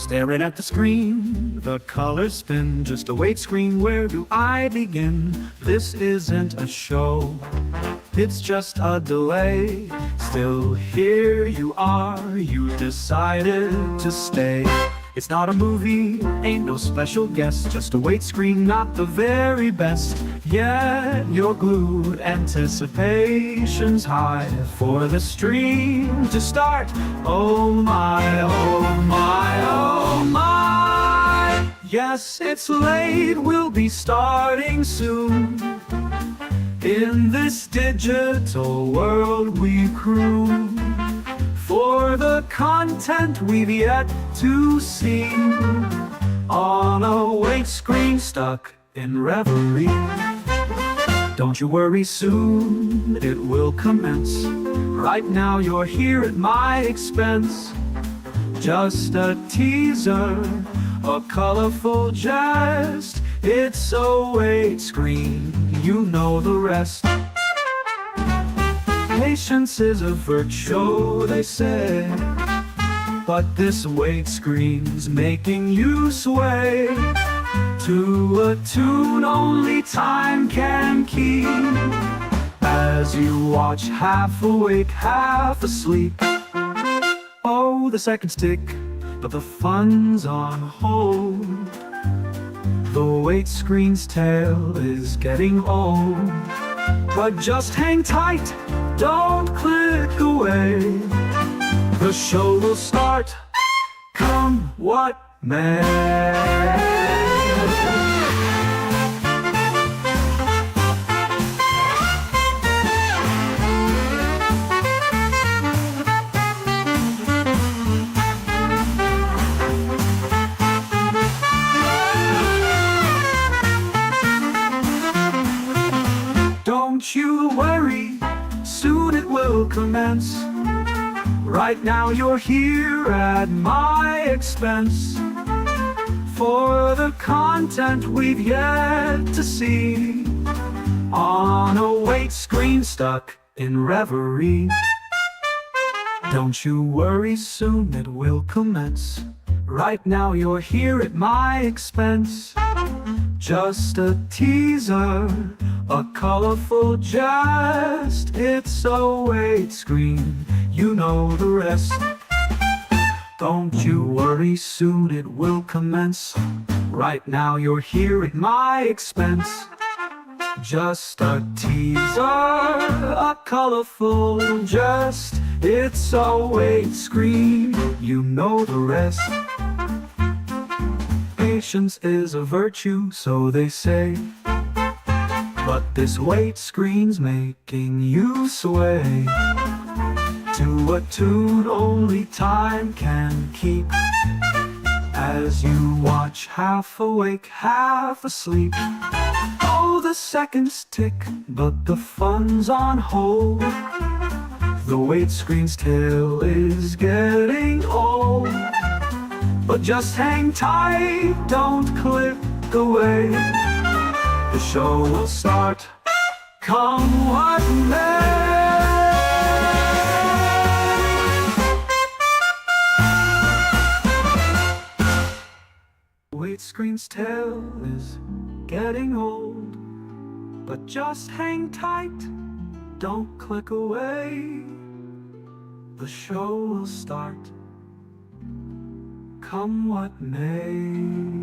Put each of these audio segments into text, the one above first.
Staring at the screen, the colors spin. Just a wait screen, where do I begin? This isn't a show, it's just a delay. Still here you are, you decided to stay. It's not a movie, ain't no special guest, just a wait screen, not the very best. Yet you're glued, anticipation's high for the stream to start. Oh my, oh my, oh my. Yes, it's late, we'll be starting soon. In this digital world we croon for the content we've yet to see. On a wait screen, stuck in reverie. Don't you worry, soon it will commence. Right now you're here at my expense. Just a teaser, a colorful jest. It's a wait screen, you know the rest. Patience is a virtue, they say, but this wait screen's making you sway to a tune only time can keep. As you watch, half awake, half asleep. Oh, the seconds tick, but the fun's on hold. The wait screen's tale is getting old. But just hang tight, don't click away. The show will start, come what may. Don't you worry, soon it will commence. Right now you're here at my expense for the content we've yet to see. On a wait screen, stuck in reverie. Don't you worry, soon it will commence. Right now you're here at my expense. Just a teaser, a colorful jest. It's a wait screen, you know the rest. Don't you worry, soon it will commence. Right now you're here at my expense. Just a teaser, a colorful jest. It's a wait screen, you know the rest. Patience is a virtue, so they say, but this wait screen's making you sway to a tune only time can keep. As you watch, half awake, half asleep. Oh, the seconds tick, but the fun's on hold. The wait screen's tale is getting old. But just hang tight, don't click away. The show will start, come what may. Wait screen's tale is getting old. But just hang tight, don't click away. The show will start, come what may.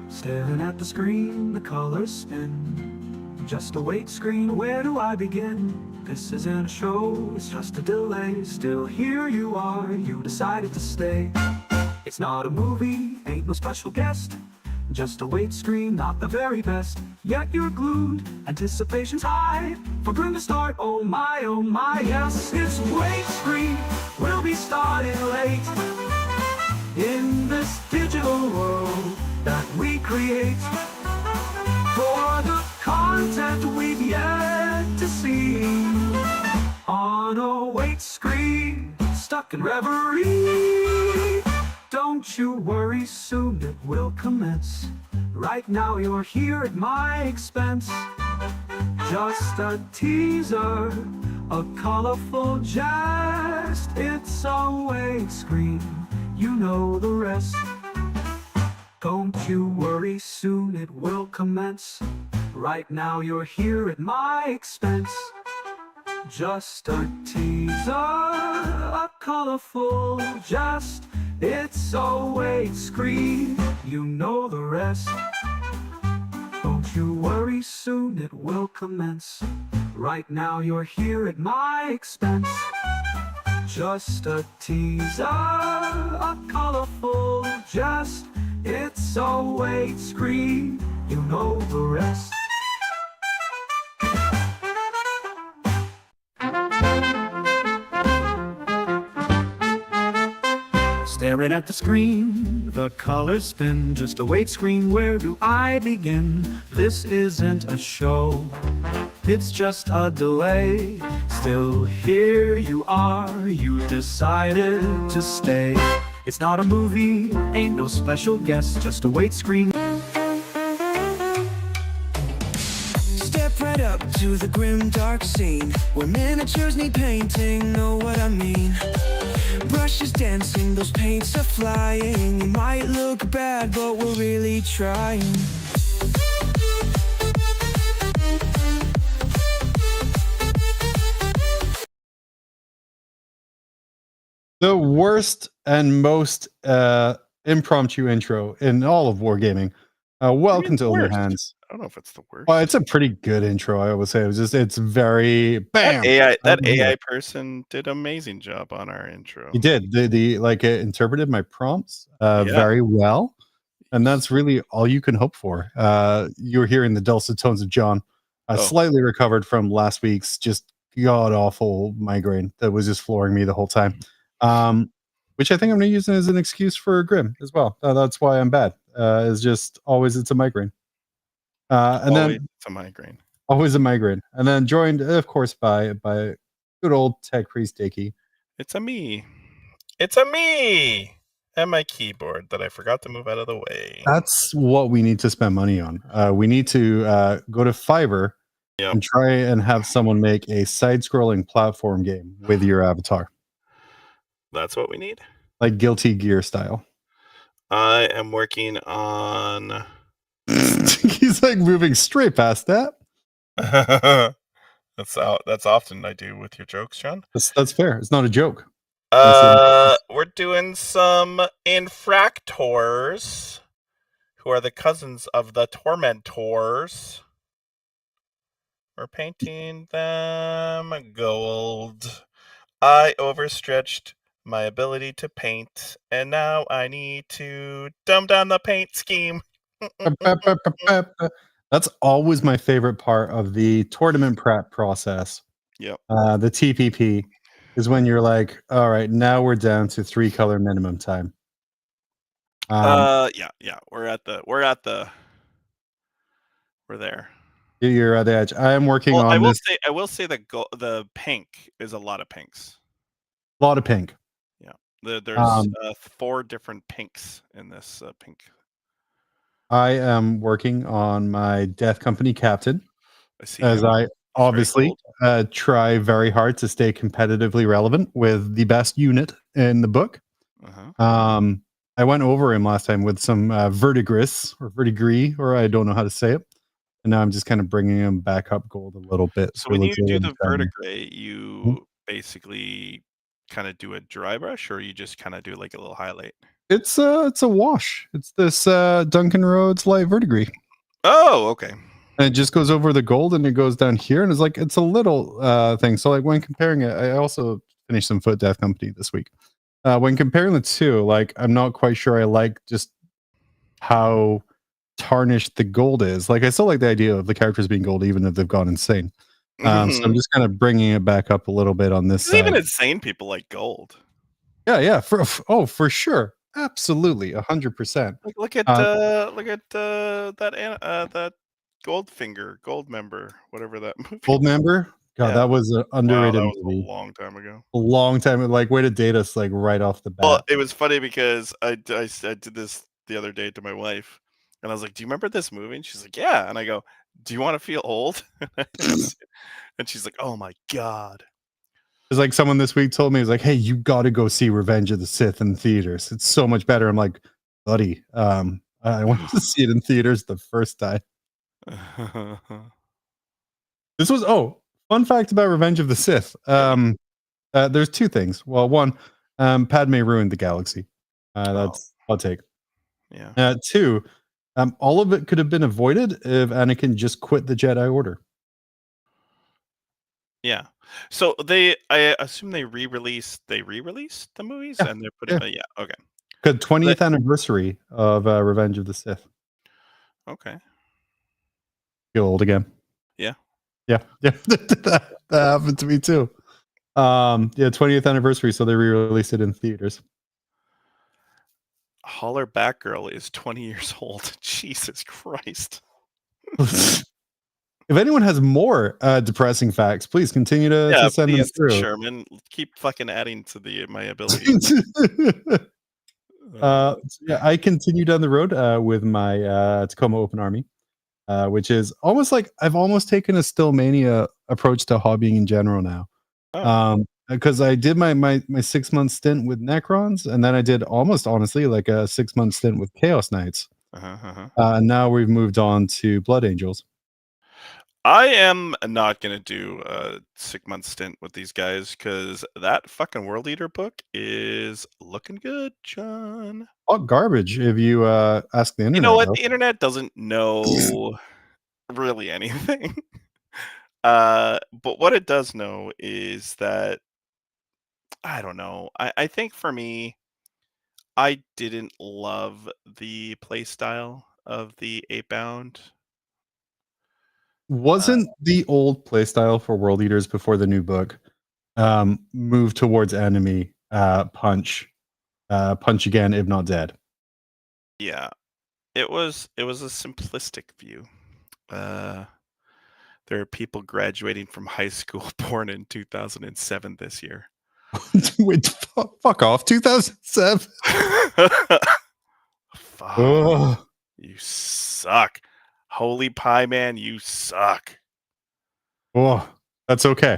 Staring at the screen, the colors spin. Just a wait screen, where do I begin? This isn't a show, it's just a delay. Still here you are, you decided to stay. It's not a movie, ain't no special guest. Just a wait screen, not the very best. Yet you're glued, anticipation's high for Grim to start. Oh my, yes, it's wait screen, we'll be starting late. In this digital world that we create for the content we've yet to see. On a wait screen, stuck in reverie. Don't you worry, soon it will commence. Right now you're here at my expense. Just a teaser, a colorful jest. It's a wait screen, you know the rest. Don't you worry, soon it will commence. Right now you're here at my expense. Just a teaser, a colorful jest. It's always screen, you know the rest. Don't you worry, soon it will commence. Right now you're here at my expense. Just a teaser, a colorful jest. It's always screen, you know the rest. Staring at the screen, the colors spin. Just a wait screen, where do I begin? This isn't a show, it's just a delay. Still here you are, you decided to stay. It's not a movie, ain't no special guest, just a wait screen. Step right up to the grim dark scene, where miniatures need painting, know what I mean. Brushes dancing, those paints are flying. You might look bad, but we're really trying. The worst and most impromptu intro in all of wargaming. Welcome to Older Hands. I don't know if it's the worst. Well, it's a pretty good intro, I would say. It's very bam. That AI person did an amazing job on our intro. He did. It interpreted my prompts very well. And that's really all you can hope for. You're hearing the dulcet tones of John. Slightly recovered from last week's just god-awful migraine that was just flooring me the whole time. Which I think I'm going to use as an excuse for Grim as well. That's why I'm bad. It's a migraine. It's a migraine. Always a migraine. And then joined, of course, by good old tech priest Dickie. It's a me. And my keyboard that I forgot to move out of the way. That's what we need to spend money on. We need to go to Fiverr and try and have someone make a side-scrolling platform game with your avatar. That's what we need? Like Guilty Gear style. I am working on... He's like moving straight past that. That's often I do with your jokes, John. That's fair. It's not a joke. We're doing some infractors, who are the cousins of the tormentors. We're painting them gold. I overstretched my ability to paint, and now I need to dumb down the paint scheme. That's always my favorite part of the tournament prep process. Yep. The TPP is when you're like, all right, now we're down to 3-color minimum time. We're there. You're at the edge. I am working on this. I will say that the pink is a lot of pinks. A lot of pink. Yeah. There's 4 different pinks in this pink. I am working on my Death Company captain. I see. I obviously try very hard to stay competitively relevant with the best unit in the book. I went over him last time with some verdigris or verdigris, or I don't know how to say it. And now I'm just kind of bringing him back up gold a little bit. So when you do the verdigris, you basically kind of do a dry brush, or you just kind of do like a little highlight? It's a wash. It's this Duncan Rhodes light verdigris. Oh, okay. And it just goes over the gold and it goes down here, and it's a little thing. So like when comparing it, I also finished some Foot Death Company this week. When comparing the two, like I'm not quite sure I like just how tarnished the gold is. Like I still like the idea of the characters being gold even if they've gone insane. So I'm just kind of bringing it back up a little bit on this side. Even insane people like gold. Yeah, for sure. Absolutely, 100%. Look at that gold member, whatever that movie. Gold member? God, that was an underrated movie. A long time ago. A long time. Like way to date us like right off the bat. Well, it was funny because I did this the other day to my wife, and I was like, "Do you remember this movie?" And she's like, "Yeah." And I go, "Do you want to feel old?" And she's like, "Oh my god." It's like someone this week told me, "Is like, hey, you got to go see Revenge of the Sith in theaters. It's so much better." I'm like, buddy, I went to see it in theaters the first time. This was fun fact about Revenge of the Sith. There's two things. Well, one, Padme ruined the galaxy. That's I'll take. Yeah. Two, all of it could have been avoided if Anakin just quit the Jedi Order. Yeah. So I assume they re-released the movies Yeah, and they're putting yeah. okay. Good 20th anniversary of Revenge of the Sith. Okay. Feel old again. Yeah. Yeah. that happened to me too. 20th anniversary, so they re-released it in theaters. Holler Batgirl is 20 years old. Jesus Christ. If anyone has more depressing facts, please continue to send them through. Sherman, keep fucking adding to my abilities. I continue down the road with my Tacoma Open Army, which is almost like I've almost taken a Stillmania approach to hobbying in general now. Because I did my 6-month stint with Necrons, and then I did almost honestly like a 6-month stint with Chaos Knights. And now we've moved on to Blood Angels. I am not going to do a 6-month stint with these guys because that fucking World Eater book is looking good, John. Oh, garbage if you ask the internet. You know what? Though. The internet doesn't know really anything. But what it does know is that, I don't know. I think for me, I didn't love the playstyle of the 8-bound. Wasn't the old playstyle for World Eaters before the new book move towards enemy punch again if not dead? Yeah, it was a simplistic view. There are people graduating from high school born in 2007 this year. Wait, fuck off! 2007. Fuck. You suck. Holy pie man, you suck. Oh, that's okay.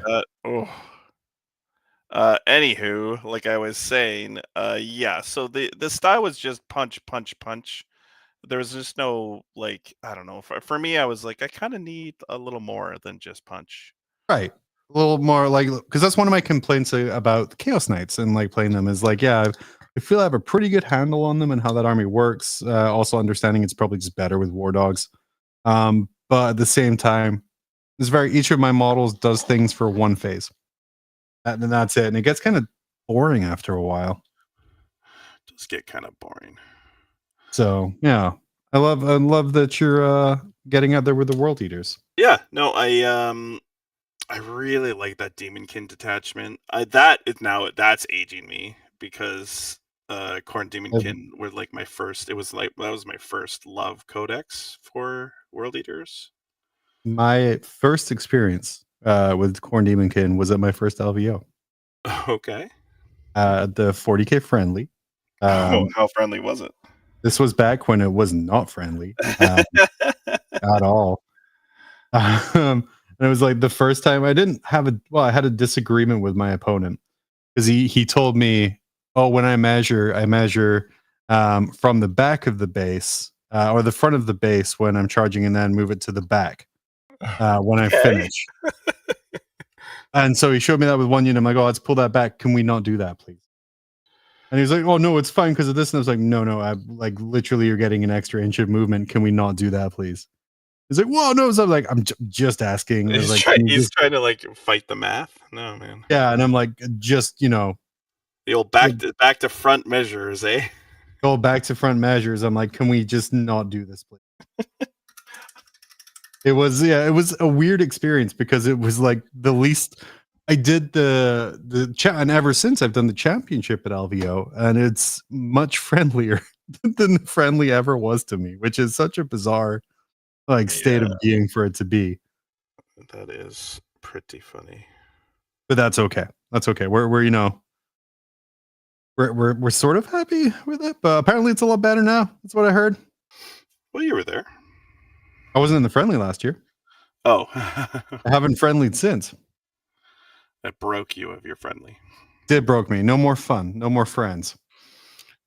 Anywho, like I was saying, yeah, so the style was just punch. There was just no, like, I don't know. For me, I was like, I kind of need a little more than just punch. Right. A little more like, because that's one of my complaints about the Chaos Knights and like playing them is like, yeah, I feel I have a pretty good handle on them and how that army works. Also understanding it's probably just better with War Dogs. But at the same time, each of my models does things for one phase. And then that's it. And it gets kind of boring after a while. It does get kind of boring. So yeah. I love that you're getting out there with the World Eaters. Yeah, no, I really like that Demonkin detachment. That's aging me because Khorne Demonkin were like my first. It was like that was my first love codex for World Eaters. My first experience with Khorne Demonkin was at my first LVO. Okay. The 40K friendly. How friendly was it? This was back when it was not friendly at all. And it was like the first time I had a disagreement with my opponent because he told me, oh, when I measure from the back of the base or the front of the base when I'm charging and then move it to the back when I finish. And so he showed me that with one unit. I'm like, oh, let's pull that back. Can we not do that, please? And he was like, oh, no, it's fine because of this. And I was like, no, I like literally you're getting an extra inch of movement. Can we not do that, please? He's like, whoa, no. So I'm like, I'm just asking. He's like, he's trying to like fight the math. No, man. Yeah. And I'm like, just, the old back to front measures, eh? Go back to front measures. I'm like, can we just not do this, please? It was a weird experience because it was like the least I did the chat, and ever since I've done the championship at LVO, and it's much friendlier than the friendly ever was to me, which is such a bizarre state of being for it to be. That is pretty funny, but that's okay. That's okay. We're sort of happy with it, but apparently it's a lot better now. That's what I heard. Well, you were there. I wasn't in the friendly last year. Oh. I haven't friendlied since. It broke you of your friendly. Did broke me. No more fun. No more friends.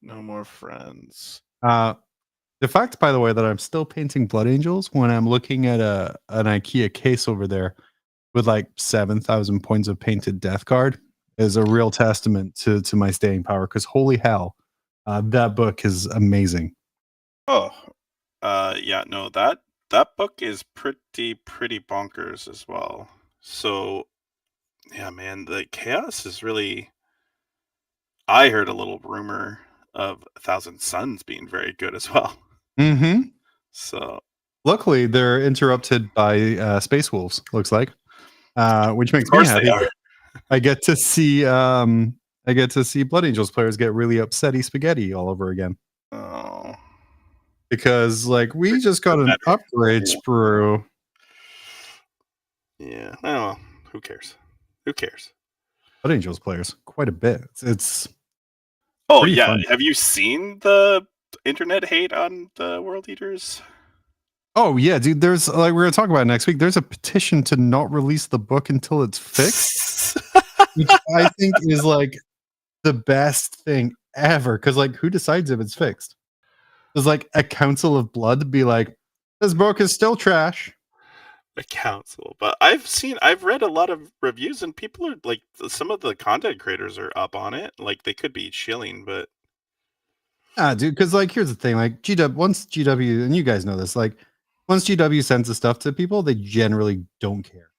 No more friends. The fact, by the way, that I'm still painting Blood Angels when I'm looking at an IKEA case over there with like 7,000 points of painted Death Guard is a real testament to my staying power. Because holy hell, that book is amazing. Oh, yeah, no, that book is pretty bonkers as well. So, yeah, man, the chaos is really. I heard a little rumor of A Thousand Suns being very good as well. Mm-hmm. So, luckily, they're interrupted by Space Wolves. Looks like, which makes of me course happy. they are. I get to see Blood Angels players get really upsetty spaghetti all over again. Oh, because like we just got an upgrade sprue. Yeah. Oh, who cares? Who cares? Blood Angels players quite a bit. It's oh pretty yeah. fun. Have you seen the internet hate on the World Eaters? Oh yeah, dude. There's like we're gonna talk about it next week. There's a petition to not release the book until it's fixed, which I think is like the best thing ever. Because like, who decides if it's fixed? Does like a Council of Blood be like, this book is still trash? The council, but I've read a lot of reviews, and people are like, some of the content creators are up on it. Like they could be chilling, but Dude. Because like, here's the thing. Like once GW, and you guys know this, like once GW sends the stuff to people, they generally don't care.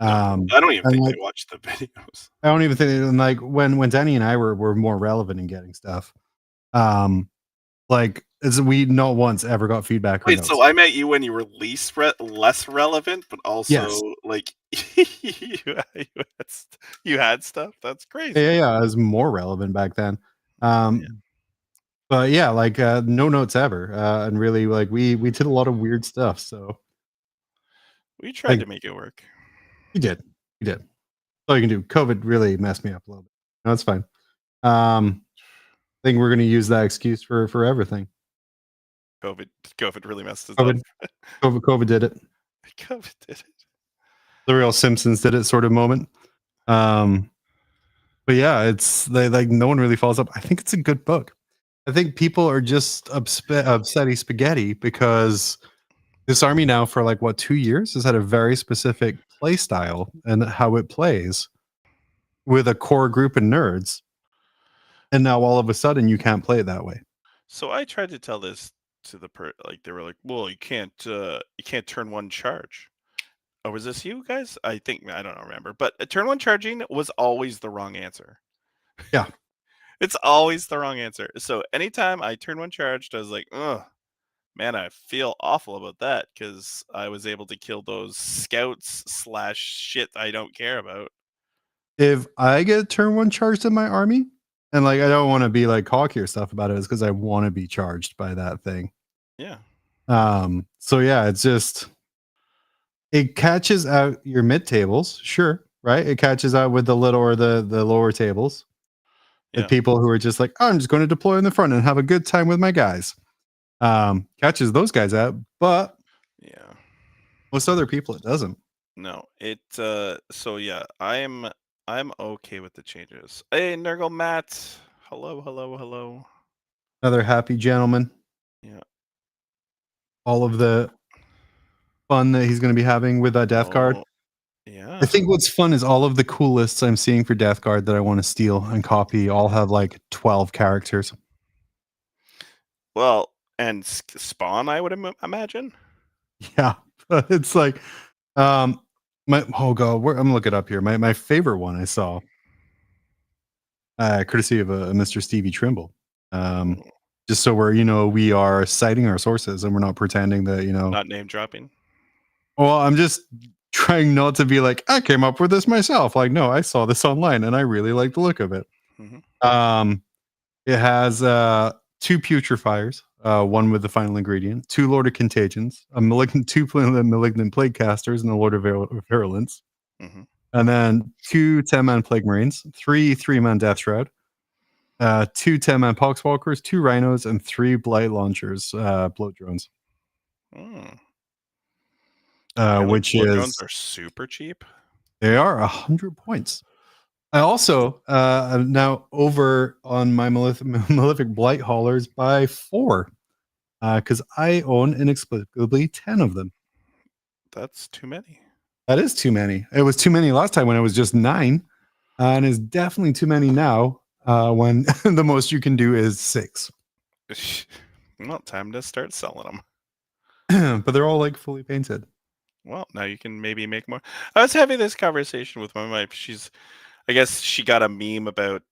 no, I don't even think like, they watch the videos. I don't even think. And like when Danny and I were more relevant in getting stuff, like as we not once ever got feedback. Wait, so I met you when you were less relevant, but also yes. like you had stuff. That's crazy. Yeah, I was more relevant back then. But yeah, like no notes ever, and really like we did a lot of weird stuff. So we tried to make it work. We did. That's all you can do. COVID really messed me up a little bit. No, it's fine. I think we're going to use that excuse for everything. COVID really messed us up. COVID did it. COVID did it. The real Simpsons did it sort of moment. But yeah, it's like no one really follows up. I think it's a good book. I think people are just upsetty spaghetti because this army now for like 2 years has had a very specific play style and how it plays with a core group of nerds. And now all of a sudden you can't play it that way. So I tried to tell this to the like they were like, well, you can't turn one charge. Oh, was this you guys? I think I don't remember, but turn one charging was always the wrong answer. Yeah. It's always the wrong answer. So anytime I turn one charged, I was like, ugh, man, I feel awful about that because I was able to kill those scouts / shit I don't care about. If I get turn one charged in my army, and like I don't want to be like cocky or stuff about it, is because I want to be charged by that thing. Yeah. So yeah, it's just it catches out your mid tables, sure, right? It catches out with the little or the lower tables. The people who are just like, oh, I'm just going to deploy in the front and have a good time with my guys. Catches those guys out, but yeah, most other people it doesn't. No, it so yeah, I'm okay with the changes. Hey, Nurgle Matt, hello. Another happy gentleman. Yeah. All of the fun that he's going to be having with Death Guard. Yeah. I think what's fun is all of the cool lists I'm seeing for Death Guard that I want to steal and copy all have like 12 characters. Well, and Spawn, I would imagine. Yeah, it's like, I'm gonna look it up here. My favorite one I saw, courtesy of Mr. Stevie Trimble. Just so we are citing our sources and we're not pretending that not name dropping. Well, I'm just trying not to be like I came up with this myself. Like, no, I saw this online and I really like the look of it. Mm-hmm. It has 2 putrefiers, one with the final ingredient, 2 Lord of Contagions, a malignant 2 malignant plague casters, and a Lord of Virulence, and then 2 10-man plague marines, 3 3-man death shroud, 2 10-man poxwalkers, 2 rhinos, and 3 blight launchers, bloat drones. Which is drones are super cheap. They are 100 points. I also am now over on my Malefic Blight haulers by 4 because I own inexplicably 10 of them. That's too many. That is too many. It was too many last time when it was just 9, and it's definitely too many now when the most you can do is 6. Well, time to start selling them. But they're all like fully painted. Well, now you can maybe make more. I was having this conversation with my wife. I guess she got a meme about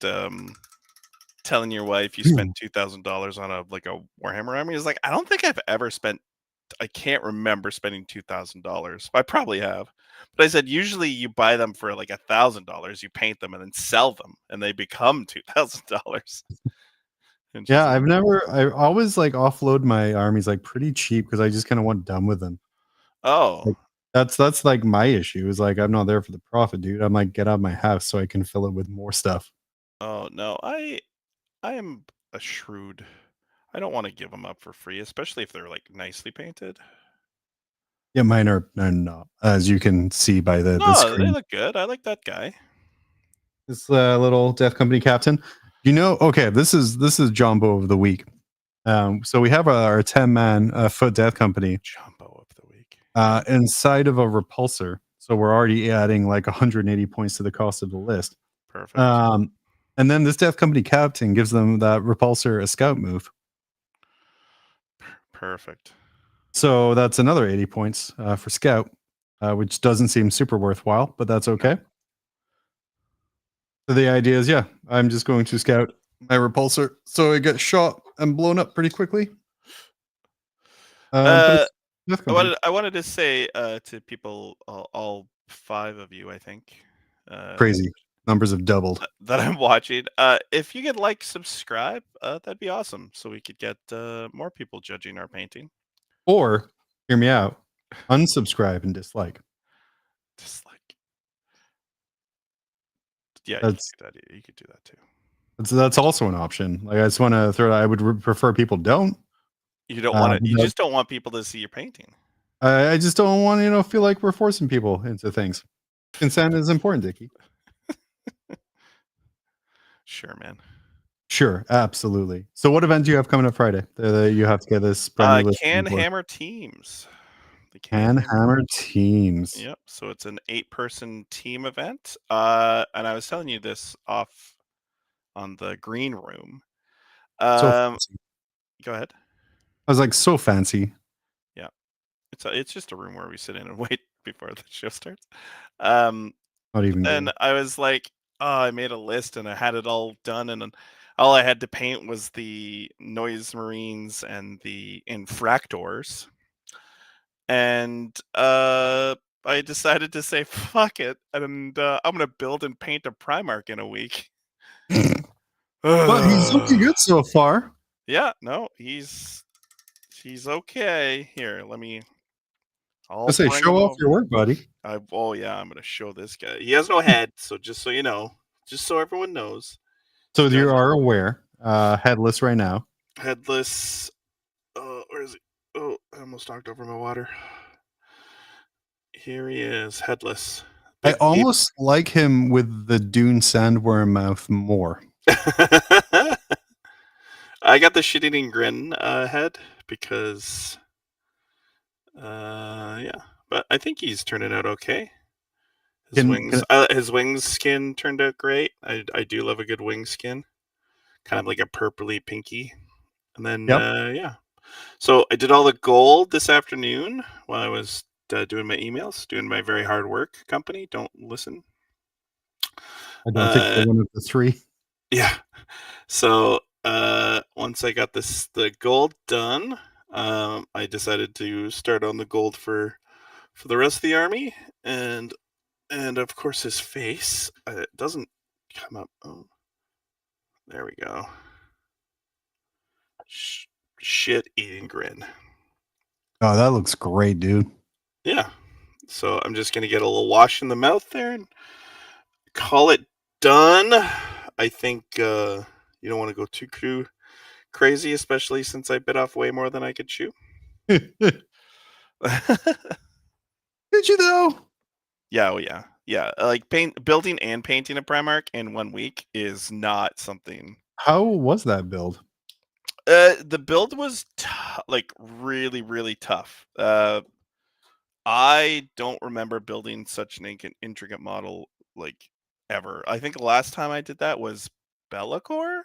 telling your wife you spent $2,000 on a Warhammer army. Is like, I don't think I've ever spent. I can't remember spending $2,000. I probably have, but I said usually you buy them for like $1,000. You paint them and then sell them, and they become $2,000. Yeah, I always like offload my armies like pretty cheap because I just kind of want done with them. Oh, Like, that's like my issue is like I'm not there for the profit, dude. I'm like get out of my house so I can fill it with more stuff. oh no, I am a shrewd. I don't want to give them up for free, especially if they're like nicely painted. Yeah, mine are not, as you can see by the No, they screen. look good. I like that guy. This little Death Company captain. You know, okay, this is Jumbo of the week. So we have our 10-man foot Death Company Jumbo of the week. inside of a repulsor. So we're already adding like 180 points to the cost of the list. Perfect. And then this Death Company captain gives them that repulsor a scout move. Perfect. So that's another 80 points for scout, which doesn't seem super worthwhile, but that's okay. So the idea is, yeah, I'm just going to scout my repulsor so it gets shot and blown up pretty quickly. But I wanted to say to people, all 5 of you, I think. Crazy. Numbers have doubled. That I'm watching. If you could subscribe, that'd be awesome. So we could get more people judging our painting. Or, hear me out, unsubscribe and dislike. Dislike. Yeah, you could do that too. That's also an option. Like I just want to throw. I would prefer people don't. You don't want it. You just don't want people to see your painting. I just don't want to, feel like we're forcing people into things. Consent is important, Dickie. Sure, man. Sure, absolutely. So, what event do you have coming up Friday? You have to get this. Can Hammer Teams. Can Hammer Teams. Yep. So it's an 8-person team event. And I was telling you this off on the green room. So go ahead. I was like, so fancy. Yeah. It's just a room where we sit in and wait before the show starts. Not even. And I was like, oh, I made a list and I had it all done, and all I had to paint was the Noise Marines and the Infractors. And I decided to say fuck it, and I'm gonna build and paint a Primarch in a week. But he's looking good so far. Yeah, no, he's okay. Here, let me. I say, show off your work, buddy. Oh yeah, I'm gonna show this guy. He has no head, so just so you know, just so everyone knows. So you are aware, headless right now. Headless. Where is he? Oh, I almost knocked over my water. Here he is, headless. I almost like him with the Dune Sandworm mouth more. I got the shit-eating grin head because, yeah. But I think he's turning out okay. His wings skin turned out great. I do love a good wing skin, kind of like a purpley pinky. And then yeah. So I did all the gold this afternoon while I was doing my emails, doing my very hard work. Company, don't listen. I don't think they're one of the 3. Yeah. So once I got the gold done, I decided to start on the gold for the rest of the army, and of course his face it doesn't come up. Oh, there we go. Shit eating grin. Oh, that looks great, dude. Yeah. So I'm just gonna get a little wash in the mouth there and call it done. I think you don't want to go too crazy, especially since I bit off way more than I could chew. Did you though? Yeah, oh yeah. Yeah, like building and painting a Primarch in 1 week is not something. How was that build? The build was like really, really tough. I don't remember building such an intricate model like ever. I think the last time I did that was Be'lakor.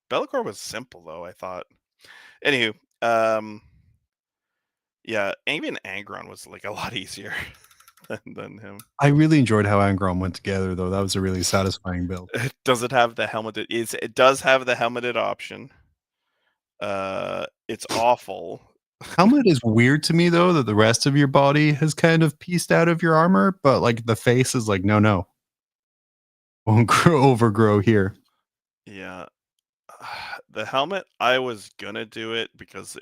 Be'lakor was simple though, I thought. Anywho, yeah, even Angron was like a lot easier than him. I really enjoyed how Angron went together, though. That was a really satisfying build. Does it have the helmeted? It does have the helmeted option. It's awful. Helmet is weird to me, though, that the rest of your body has kind of pieced out of your armor, but like the face is like, no, won't overgrow here. Yeah, the helmet. I was gonna do it because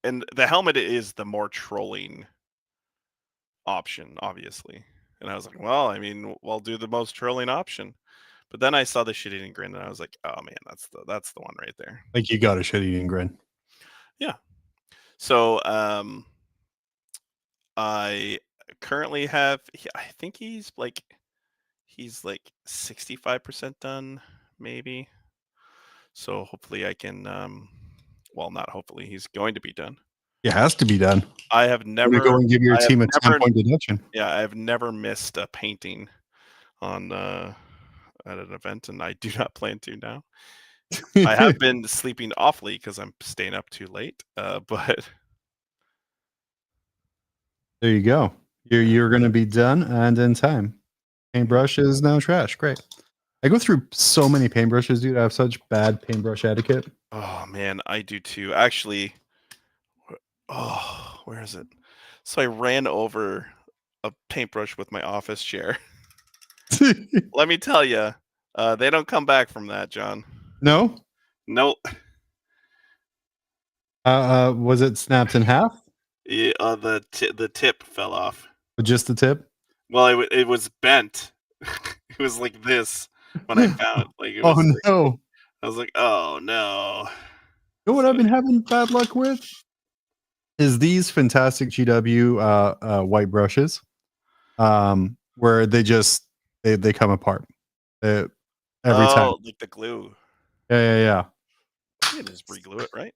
and the helmet is the more trolling option, obviously. And I was like, well, I mean, I'll do the most trolling option. But then I saw the shit-eating grin, and I was like, oh man, that's the one right there. Like you got a shit-eating grin. Yeah. So I currently have. I think he's like 65% done, maybe. So hopefully I can. Well, not hopefully. He's going to be done. It has to be done. I have never. Go and give your team a 10-point deduction. Yeah, I've never missed a painting on at an event, and I do not plan to now. I have been sleeping awfully because I'm staying up too late. But there you go. You're going to be done and in time. Paintbrush is now trash. Great. I go through so many paintbrushes, dude. I have such bad paintbrush etiquette. Oh man, I do too. Actually, oh, where is it? So I ran over a paintbrush with my office chair. Let me tell you, they don't come back from that, John. No? Nope. Was it snapped in half? Yeah, the tip fell off. Just the tip? Well, it was bent. It was like this when I found it. Like, no. I was like, oh no. You know what I've been having bad luck with? Is these fantastic GW white brushes. Where they come apart. Every time. Like the glue. Yeah. You can just re-glue it, right?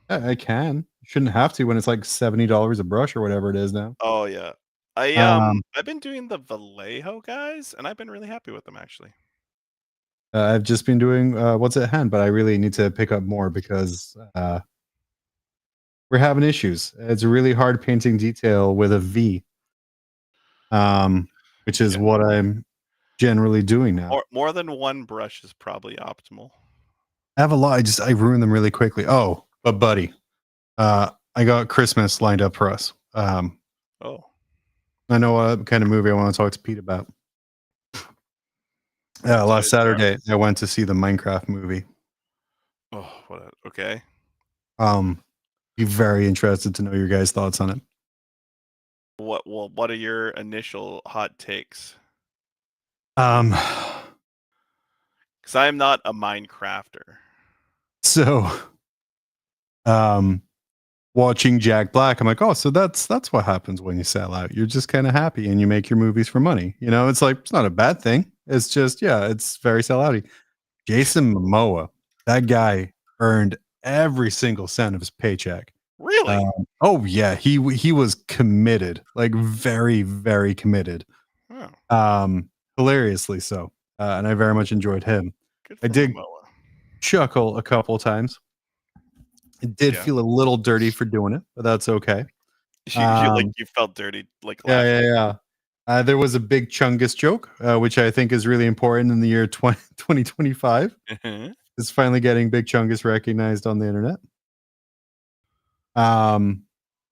Yeah, I can. Shouldn't have to when it's like $70 a brush or whatever it is now. Oh yeah. I've been doing the Vallejo guys, and I've been really happy with them actually. I've just been doing what's at hand, but I really need to pick up more because we're having issues. It's really hard painting detail with a V, which is what I'm generally doing now. More than one brush is probably optimal. I have a lot. I ruin them really quickly. Oh, but buddy, I got Christmas lined up for us. I know what kind of movie I want to talk to Pete about. Yeah, last Saturday I went to see the Minecraft movie. Oh, okay. Be very interested to know your guys' thoughts on it. What are your initial hot takes? Because I'm not a Minecrafter. So, watching Jack Black, I'm like, oh, so that's what happens when you sell out. You're just kind of happy and you make your movies for money. You know, it's like, it's not a bad thing. It's just, yeah, it's very sellouty. Jason Momoa, that guy earned every single cent of his paycheck. Really? Oh yeah, he was committed, like very, very committed. Oh. Hilariously so. And I very much enjoyed him. I did chuckle a couple times. It did feel a little dirty for doing it, but that's okay. You felt dirty, like yeah. There was a big Chungus joke, which I think is really important in the year 2025. Mm-hmm. It's finally getting Big Chungus recognized on the internet. And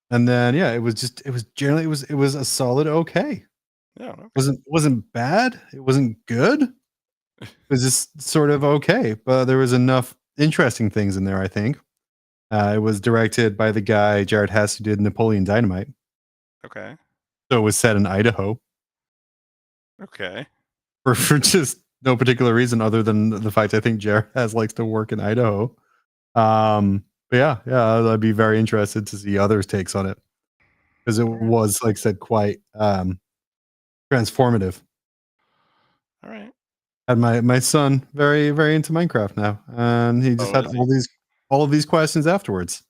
then it was a solid okay. Yeah, okay. Wasn't bad. It wasn't good. It was just sort of okay, but there was enough interesting things in there, I think. It was directed by the guy Jared Hess who did Napoleon Dynamite. Okay. So it was set in Idaho. Okay. For just no particular reason other than the fact I think Jared Hess likes to work in Idaho. But yeah, I'd be very interested to see others' takes on it. Because it was, like I said, quite transformative. All right. Had my son very, very into Minecraft now, and he just had all of these questions afterwards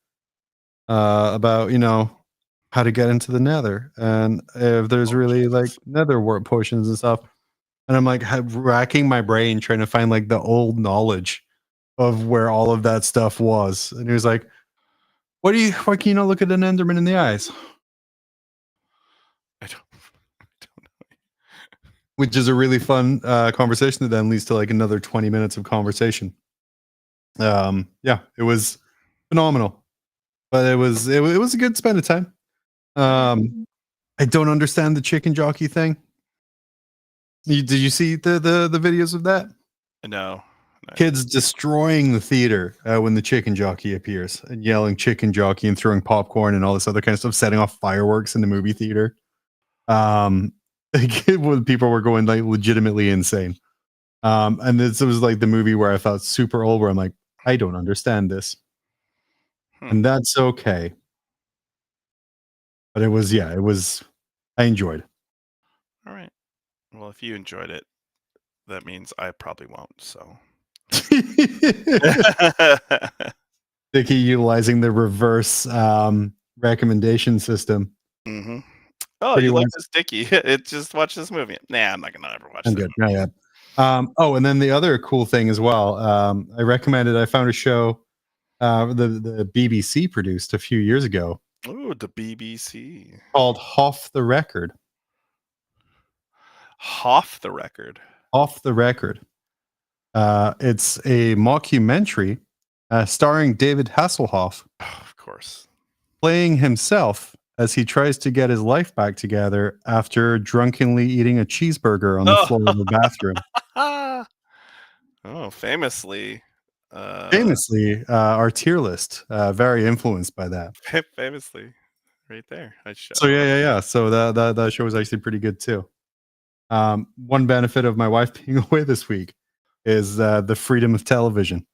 about how to get into the Nether, and if there's really like Nether warp potions and stuff. And I'm like racking my brain trying to find like the old knowledge of where all of that stuff was. And he was like, why can you not look at an Enderman in the eyes? I don't know. Which is a really fun conversation that then leads to like another 20 minutes of conversation. Yeah, it was phenomenal, but it was a good spend of time. I don't understand the chicken jockey thing. Did you see the videos of that? No. Kids destroying the theater when the chicken jockey appears and yelling chicken jockey and throwing popcorn and all this other kind of stuff, setting off fireworks in the movie theater. When people were going like legitimately insane. And this was like the movie where I felt super old, where I'm like, I don't understand this. And that's okay. But it was, I enjoyed it. All right. Well, if you enjoyed it, that means I probably won't. So, Dickie utilizing the reverse recommendation system. Mm-hmm. Oh, Pretty you like this Dickie? Just watch this movie. Nah, I'm not gonna ever watch. I'm good. Not yet. And then the other cool thing as well. I found a show the BBC produced a few years ago. Oh, the BBC called Off the Record. Off the Record. Off the Record. It's a mockumentary starring David Hasselhoff. Oh, of course. Playing himself as he tries to get his life back together after drunkenly eating a cheeseburger on the floor of the bathroom. Oh, famously. Our tier list, very influenced by that. Famously, right there. So yeah. So that show was actually pretty good too. One benefit of my wife being away this week is the freedom of television,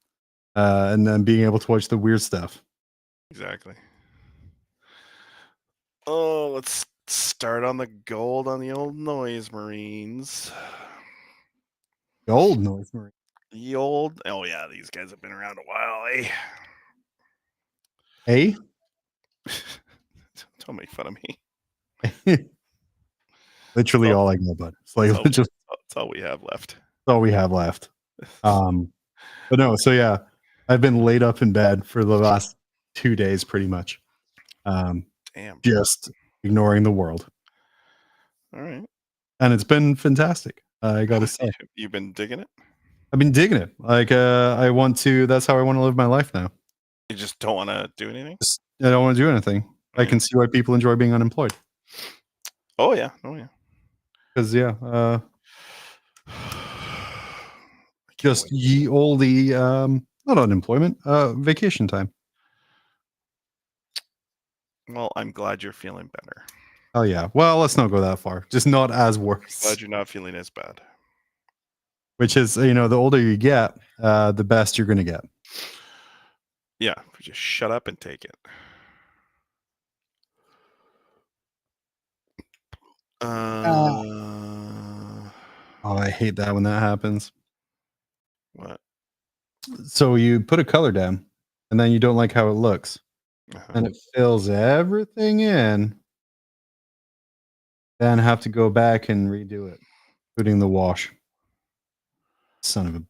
and then being able to watch the weird stuff. Exactly. Oh, let's start on the gold on the old Noise Marines. The old Noise Marines. Oh yeah, these guys have been around a while, eh? Eh? Don't make fun of me. Literally all I know about it. It's like that's all we have left. That's all we have left. But no, so yeah, I've been laid up in bed for the last 2 days pretty much. Damn. Just ignoring the world. All right. And it's been fantastic. I gotta say. You've been digging it? I've been digging it. Like that's how I want to live my life now. You just don't want to do anything? I don't want to do anything. I can see why people enjoy being unemployed. Oh yeah. Because just ye olde not unemployment, vacation time. Well, I'm glad you're feeling better. Oh yeah. Well, let's not go that far. Just not as worse. Glad you're not feeling as bad. Which is, the older you get, the best you're gonna get. Yeah, just shut up and take it. Oh, I hate that when that happens. What? So you put a color down, and then you don't like how it looks, and it fills everything in. Then have to go back and redo it, including the wash. Son of a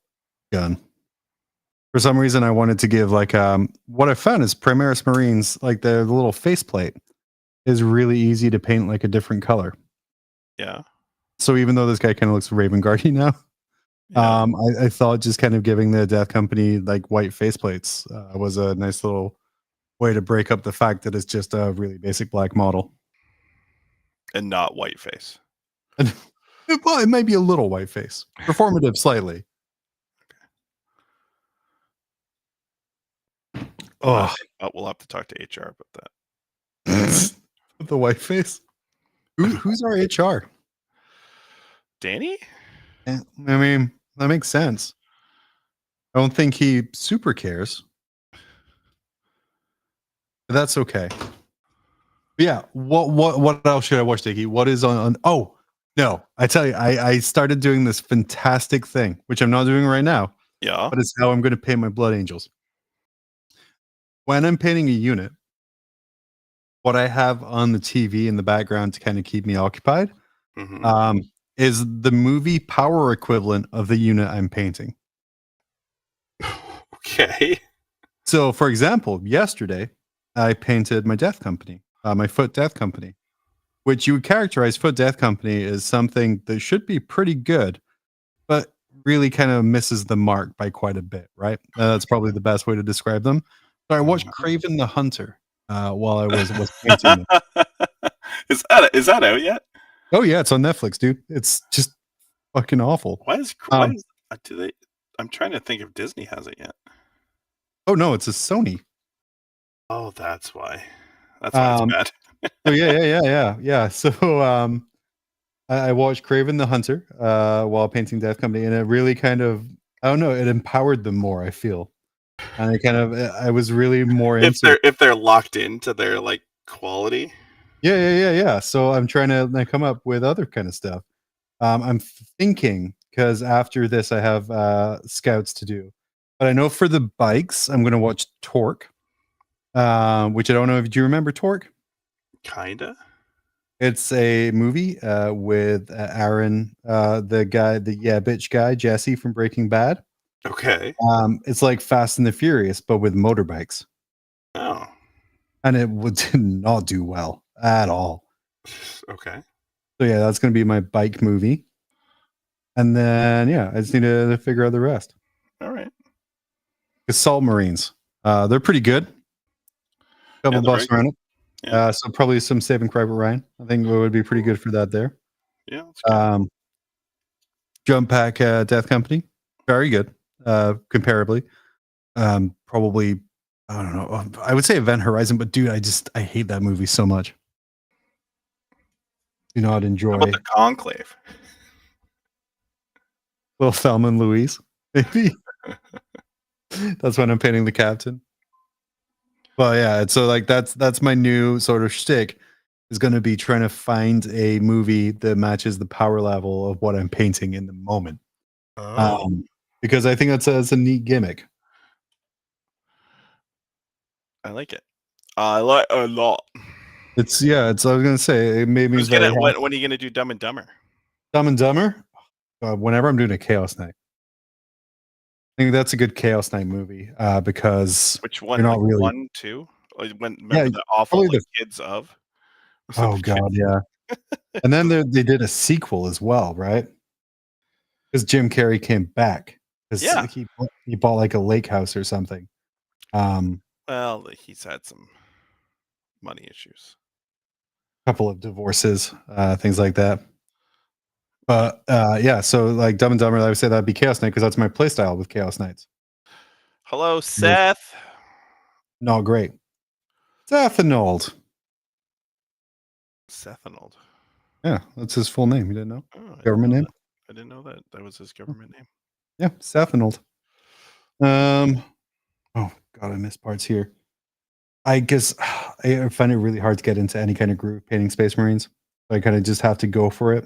gun. For some reason, I wanted to give what I found is Primaris Marines, like the little faceplate, is really easy to paint like a different color. Yeah. So even though this guy kind of looks Raven Guardy now, yeah. I thought just kind of giving the Death Company like white faceplates was a nice little way to break up the fact that it's just a really basic black model. And not white face. Well, it might be a little white face. Performative slightly. Oh, we'll have to talk to HR about that. The white face? Who's our HR? Danny? I mean, that makes sense. I don't think he super cares. But that's okay. But yeah, what else should I watch, Dickie? What is on? Oh, No, I tell you, I started doing this fantastic thing, which I'm not doing right now, Yeah. but it's how I'm going to paint my blood angels. When I'm painting a unit, what I have on the TV in the background to kind of keep me occupied Mhm. is the movie power equivalent of the unit I'm painting. Okay. So, for example, yesterday I painted my death company, my foot death company, which you would characterize foot death company as something that should be pretty good, but really kind of misses the mark by quite a bit, right? That's probably the best way to describe them. So I watched Mhm. Craven the Hunter while I was painting them. Is that out yet? Oh yeah, it's on Netflix, dude. It's just fucking awful. Why is do they I'm trying to think if Disney has it yet. Oh no, it's a Sony. Oh, that's why. That's why it's Um, bad. so yeah. So I watched Craven the Hunter while painting Death Company, and it really kind of, I don't know, it empowered them more, I feel. And I was really more into it. If they're locked into their like quality. Yeah. So I'm trying to like, come up with other kind of stuff. I'm thinking, because after this I have scouts to do, but I know for the bikes I'm going to watch Torque, which I don't know if do you remember Torque. Kinda. It's a movie with Aaron, the guy, the yeah bitch guy, Jesse from Breaking Bad. Okay. It's like Fast and the Furious, but with motorbikes, Oh. and it did not do well at all. Okay. So yeah, that's going to be my bike movie, and then yeah, I just need to figure out the rest. All right. Assault Marines, they're pretty good. Yeah, Couple they're very bucks good. around it. Yeah. So probably some Saving Private Ryan. I think it would be pretty good for that there. Yeah, that's good. Jump Pack Death Company, very good, comparably. Probably, I don't know. I would say Event Horizon, but dude, I hate that movie so much. Do not How enjoy about the Conclave? Little Thelma and Louise. Maybe that's when I'm painting the captain. Well, yeah. So like that's my new sort of shtick is going to be trying to find a movie that matches the power level of what I'm painting in the moment. Oh, Because I think that's a neat gimmick. I like it. I like a lot. It's I was gonna say it made me very happy. When are you gonna do Dumb and Dumber? Dumb and Dumber. Whenever I'm doing a Chaos Night, I think that's a good Chaos Night movie because Which one? you're not Like really. 1, 2? Yeah, Remember the awful probably like, Kids of? Oh god, yeah. And then they did a sequel as well, right? Because Jim Carrey came back because Yeah. he bought like a lake house or something. Well, he's had some money issues. Couple of divorces, things like that. But yeah, so like Dumb and Dumber, I would say that'd be Chaos Night because that's my play style with Chaos Nights. Hello, Seth. Not great. Sethanold. Sethanold. Yeah, that's his full name. You didn't know? Oh, Government name? I didn't know that. That was his government name. Yeah, Sethanold. Oh god, I missed parts here. I guess I find it really hard to get into any kind of group painting Space Marines. I kind of just have to go for it.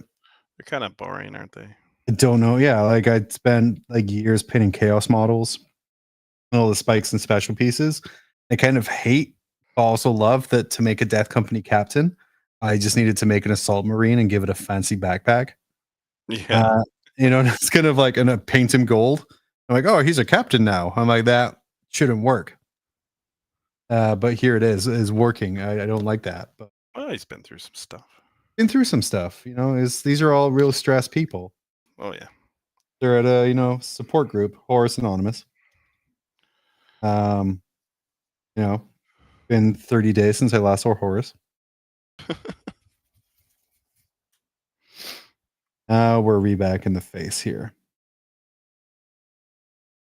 They're kind of boring, aren't they? I don't know. Yeah, like I'd spent like years painting chaos models and all the spikes and special pieces. I kind of hate, but also love that to make a Death Company captain, I just needed to make an assault marine and give it a fancy backpack. Yeah. It's kind of like paint him gold. I'm like, oh, he's a captain now. I'm like, that shouldn't work. But here it is working. I don't like that, but Well, he's been through some stuff. been through some stuff. These are all real stressed people. Oh yeah. They're at a support group, Horus Anonymous. Been 30 days since I last saw Horus. We're back in the face here.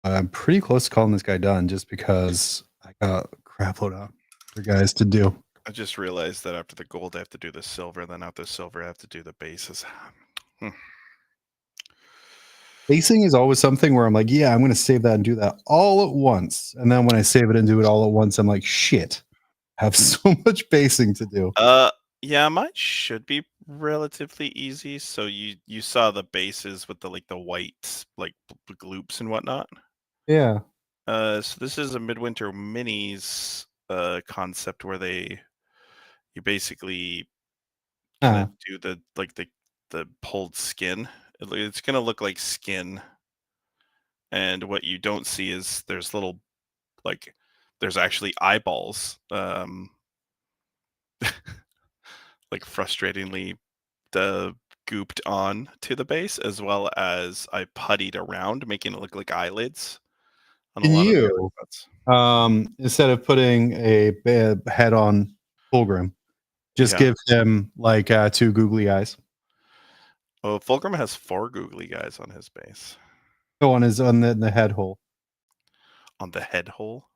I'm pretty close to calling this guy done just because I got a crap load of for guys to do. I just realized that after the gold, I have to do the silver. Then after silver, I have to do the bases. Basing is always something where I'm like, yeah, I'm going to save that and do that all at once. And then when I save it and do it all at once, I'm like, shit, I have so much basing to do. Yeah, mine should be relatively easy. So you saw the bases with the white gloops and whatnot. Yeah. So this is a Midwinter Minis concept where you basically kind of do the pulled skin. It's gonna look like skin, and what you don't see is there's there's actually eyeballs, like frustratingly gooped on to the base, as well as I puttied around, making it look like eyelids on a Can lot of the you, artifacts. instead of putting a head on Fulgrim, just Yeah. give him like 2 googly eyes? Oh, Fulgrim has 4 googly guys on his base. Go on the head hole. On the head hole?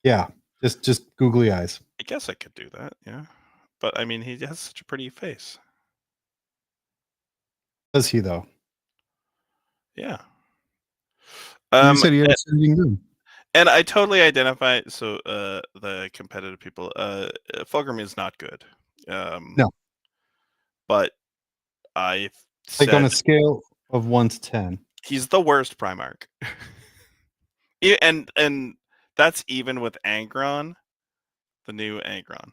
Yeah, just googly eyes. I guess I could do that, yeah. But I mean, he has such a pretty face. Does he though? Yeah. You said he And, has shooting room. and I totally identify. So, the competitive people, Fulgrim is not good. No. But I Like on said a scale of 1 to 10. he's the worst Primarch. And that's even with Angron, the new Angron,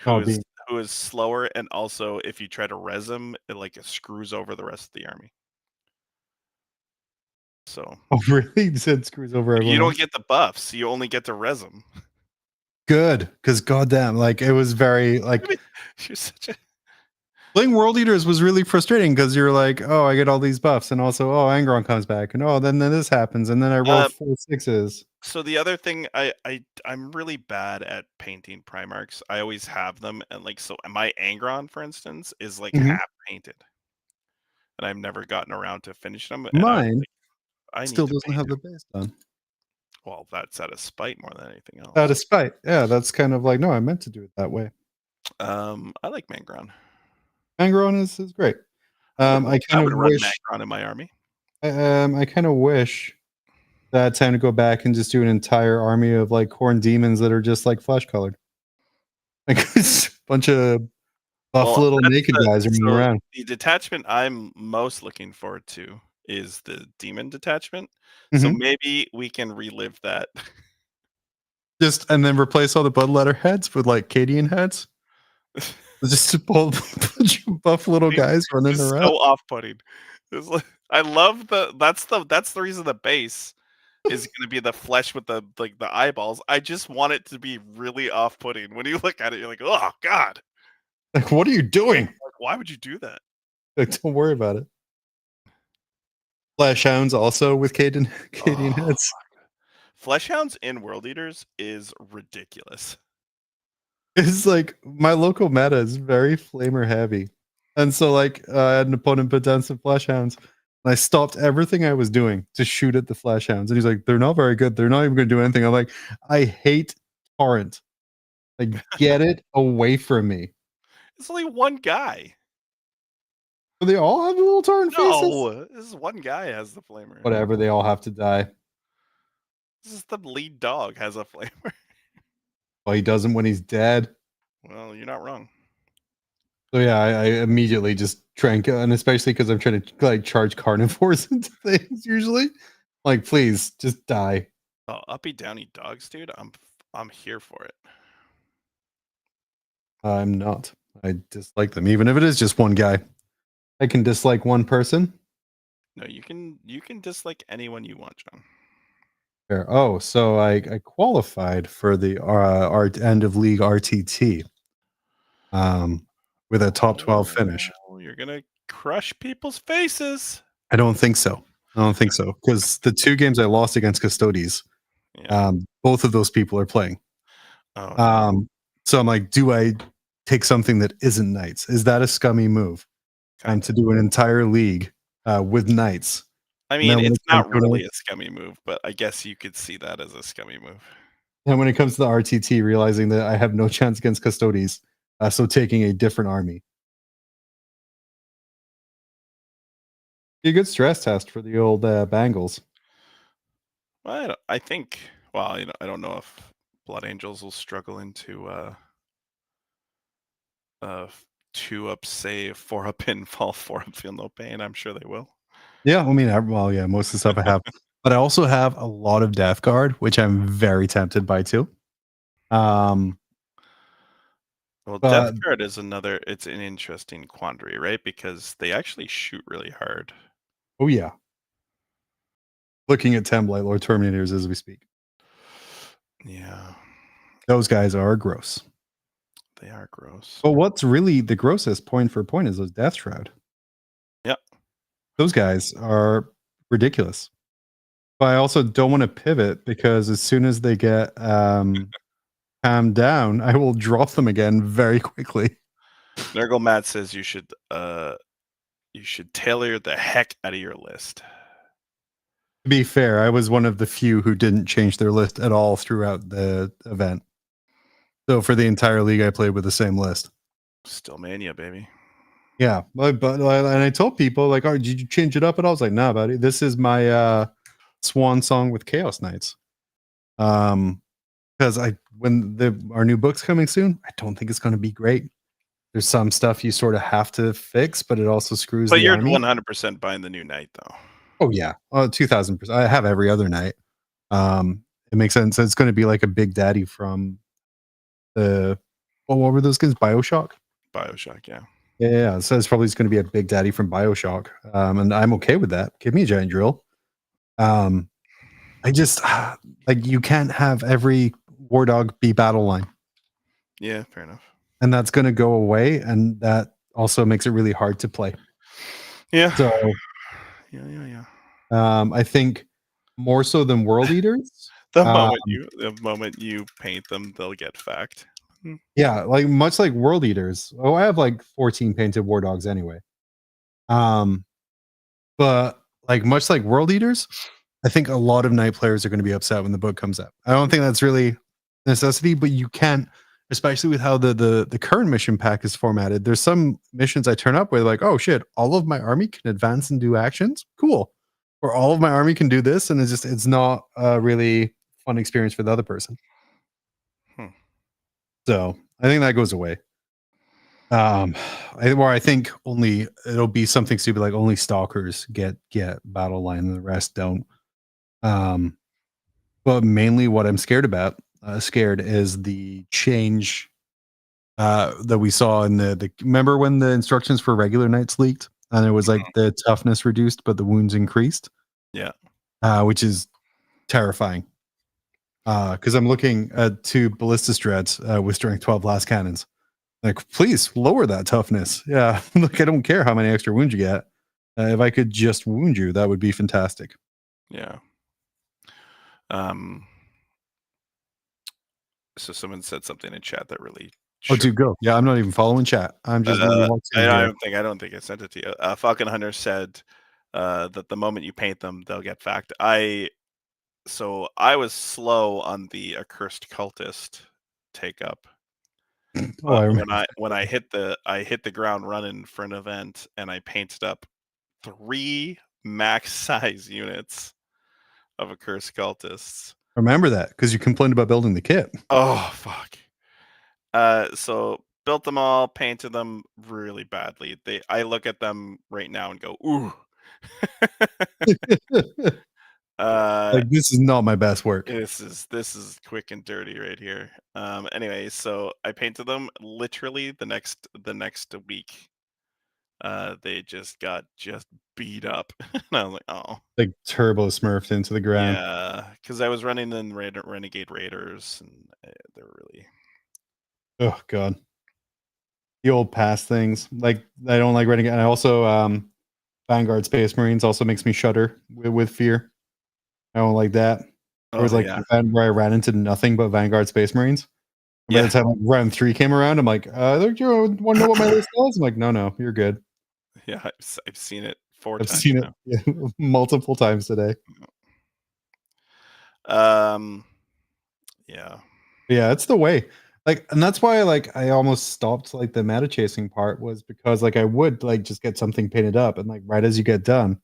Oh, who is slower, and also if you try to res him, it screws over the rest of the army. So really? He said screws over everyone you don't else? get the buffs. You only get to res him. Good, because goddamn, like it was very like You're such a playing World Eaters was really frustrating because you're like, oh, I get all these buffs, and also, oh, Angron comes back, and oh, then this happens, and then I roll 4 6s. So the other thing, I'm really bad at painting Primarchs. I always have them, and so my Angron, for instance, is Mhm. half painted, and I've never gotten around to finish them. And I was Mine like, I need still to doesn't paint have the him. base done. Well, that's out of spite more than anything Out else. of spite. Yeah, that's kind of like, no, I meant to do it that way. I like Mangron. Angron is great. I kind I of would run wish Mangron in my army. I kind of wish that I had time to go back and just do an entire army of like horned demons that are just like flesh colored. Like it's a bunch of buff Well, little that's naked guys running around. the detachment I'm most looking forward to is the demon detachment. So Mhm. maybe we can relive that. Just and then replace all the bloodletter heads with like Cadian heads. Just a bunch of buff little Seems guys running just around. so off-putting. I love that's the reason the base is gonna be the flesh with the the eyeballs. I just want it to be really off-putting. When you look at it, you're like, "Oh god." Like, what are you doing? Like, why would you do that? Like, don't worry about it. Flash hounds also with Cadian Oh, heads. Fleshhounds in World Eaters is ridiculous. It's like my local meta is very flamer heavy. And so like I had an opponent put down some flash hounds and I stopped everything I was doing to shoot at the flash hounds. And he's like, they're not very good. They're not even gonna do anything. I'm like, I hate torrent. Like, get it away from me. It's only one guy. Do they all have the little torrent faces? No, this one guy has the flamer. Whatever, they all have to die. This is the lead dog has a flamer. Well, he doesn't when he's dead. Well, you're not wrong. So yeah, I immediately just trank, and especially because I'm trying to like charge carnivores into things usually. Like, please just die. Oh, uppy downy dogs, dude. I'm here for it. I'm not. I dislike them, even if it is just one guy. I can dislike one person. No, you can dislike anyone you want, John. There. Oh, so I qualified for the art end of league RTT, with a top 12 finish. Oh, you're gonna crush people's faces. I don't think so. I don't think so because the 2 games I lost against Custodes, Yeah. both of those people are playing. Oh no. So I'm like, do I take something that isn't knights? Is that a scummy move? Kinda. To do an entire league with knights. I And mean, then when it's it comes not to really a scummy move, but I guess you could see that as a scummy move. and when it comes to the RTT, realizing that I have no chance against Custodes, so taking a different army. Be a good stress test for the old Bangles. Well, I think. Well, I don't know if Blood Angels will struggle into 2-up save, 4-up pinfall, 4-up feel no pain. I'm sure they will. Yeah, I mean, well, yeah, most of the stuff I have, but I also have a lot of Death Guard, which I'm very tempted by too. Well, But Death Guard is it's an interesting quandary, right? Because they actually shoot really hard. oh yeah, looking at 10 Blight Lord Terminators as we speak. Yeah, Those guys are gross. they are gross. But what's really the grossest point for point is those Death Shroud. Yeah. Those guys are ridiculous. But I also don't want to pivot because as soon as they get calmed down, I will drop them again very quickly. Nurgle Matt says you should tailor the heck out of your list. To be fair, I was one of the few who didn't change their list at all throughout the event. So for the entire league, I played with the same list. Still Mania, baby. Yeah, but and I told people like, "Oh, did you change it up?" And I was like, "Nah, buddy. This is my swan song with Chaos Knights." Because when our new book's coming soon, I don't think it's going to be great. There's some stuff you sort of have to fix, but it also screws But the you're army. 100% buying the new knight, though. Oh yeah, 2000%. I have every other night. It makes sense. It's going to be like a big daddy from what were those guys? BioShock. BioShock, yeah. Yeah. So it's probably going to be a big daddy from BioShock, and I'm okay with that. Give me a giant drill. I just like you can't have every War Dog be battle line. Yeah, fair enough. And that's going to go away, and that also makes it really hard to play. Yeah. So, yeah. I think more so than World Eaters. The moment you paint them, they'll get fact. Yeah, like much like World Eaters. Oh, I have like 14 painted War Dogs anyway. But like much like World Eaters, I think a lot of Night players are going to be upset when the book comes out. I don't think that's really necessity, but you can't, especially with how the current mission pack is formatted. There's some missions I turn up where like, oh shit, all of my army can advance and do actions. Cool. Or all of my army can do this, and it's not a really fun experience for the other person. So I think that goes away. I think only it'll be something stupid like only stalkers get battle line and the rest don't. But mainly what I'm scared is the change that we saw in the remember when the instructions for regular knights leaked and it was like the toughness reduced but the wounds increased. Yeah. Which is terrifying. Because I'm looking at 2 ballistic dreads with strength 12 last cannons. Like, please lower that toughness. Yeah, look, I don't care how many extra wounds you get. If I could just wound you, that would be fantastic. Yeah. So someone said something in chat that really. Oh, dude, go. Yeah, I'm not even following chat. I'm just. I don't think I sent it to you. Falcon Hunter said that the moment you paint them, they'll get fact. So I was slow on the accursed cultist take up. When I hit the ground running for an event and I painted up 3 max size units of accursed cultists. Remember that because you complained about building the kit. Oh fuck. So built them all, painted them really badly. I look at them right now and go, ooh. Like this is not my best work. This is quick and dirty right here. Anyway, so I painted them literally the next week. They just got beat up. And I was like, oh. Like turbo smurfed into the ground. Yeah, because I was running in Renegade Raiders and they're really. Oh god. The old past things. Like I don't like Renegade. And I also Vanguard Space Marines also makes me shudder with fear. I don't like that. There was like an event where I ran into nothing but Vanguard Space Marines. And by the time round 3 came around, I'm like, you want to know what my list is? I'm like, no, you're good. Yeah, I've seen it 4 times. I've seen it multiple times today. Yeah, it's the way. Like, and that's why like I almost stopped like the meta chasing part was because like I would like just get something painted up and like right as you get done,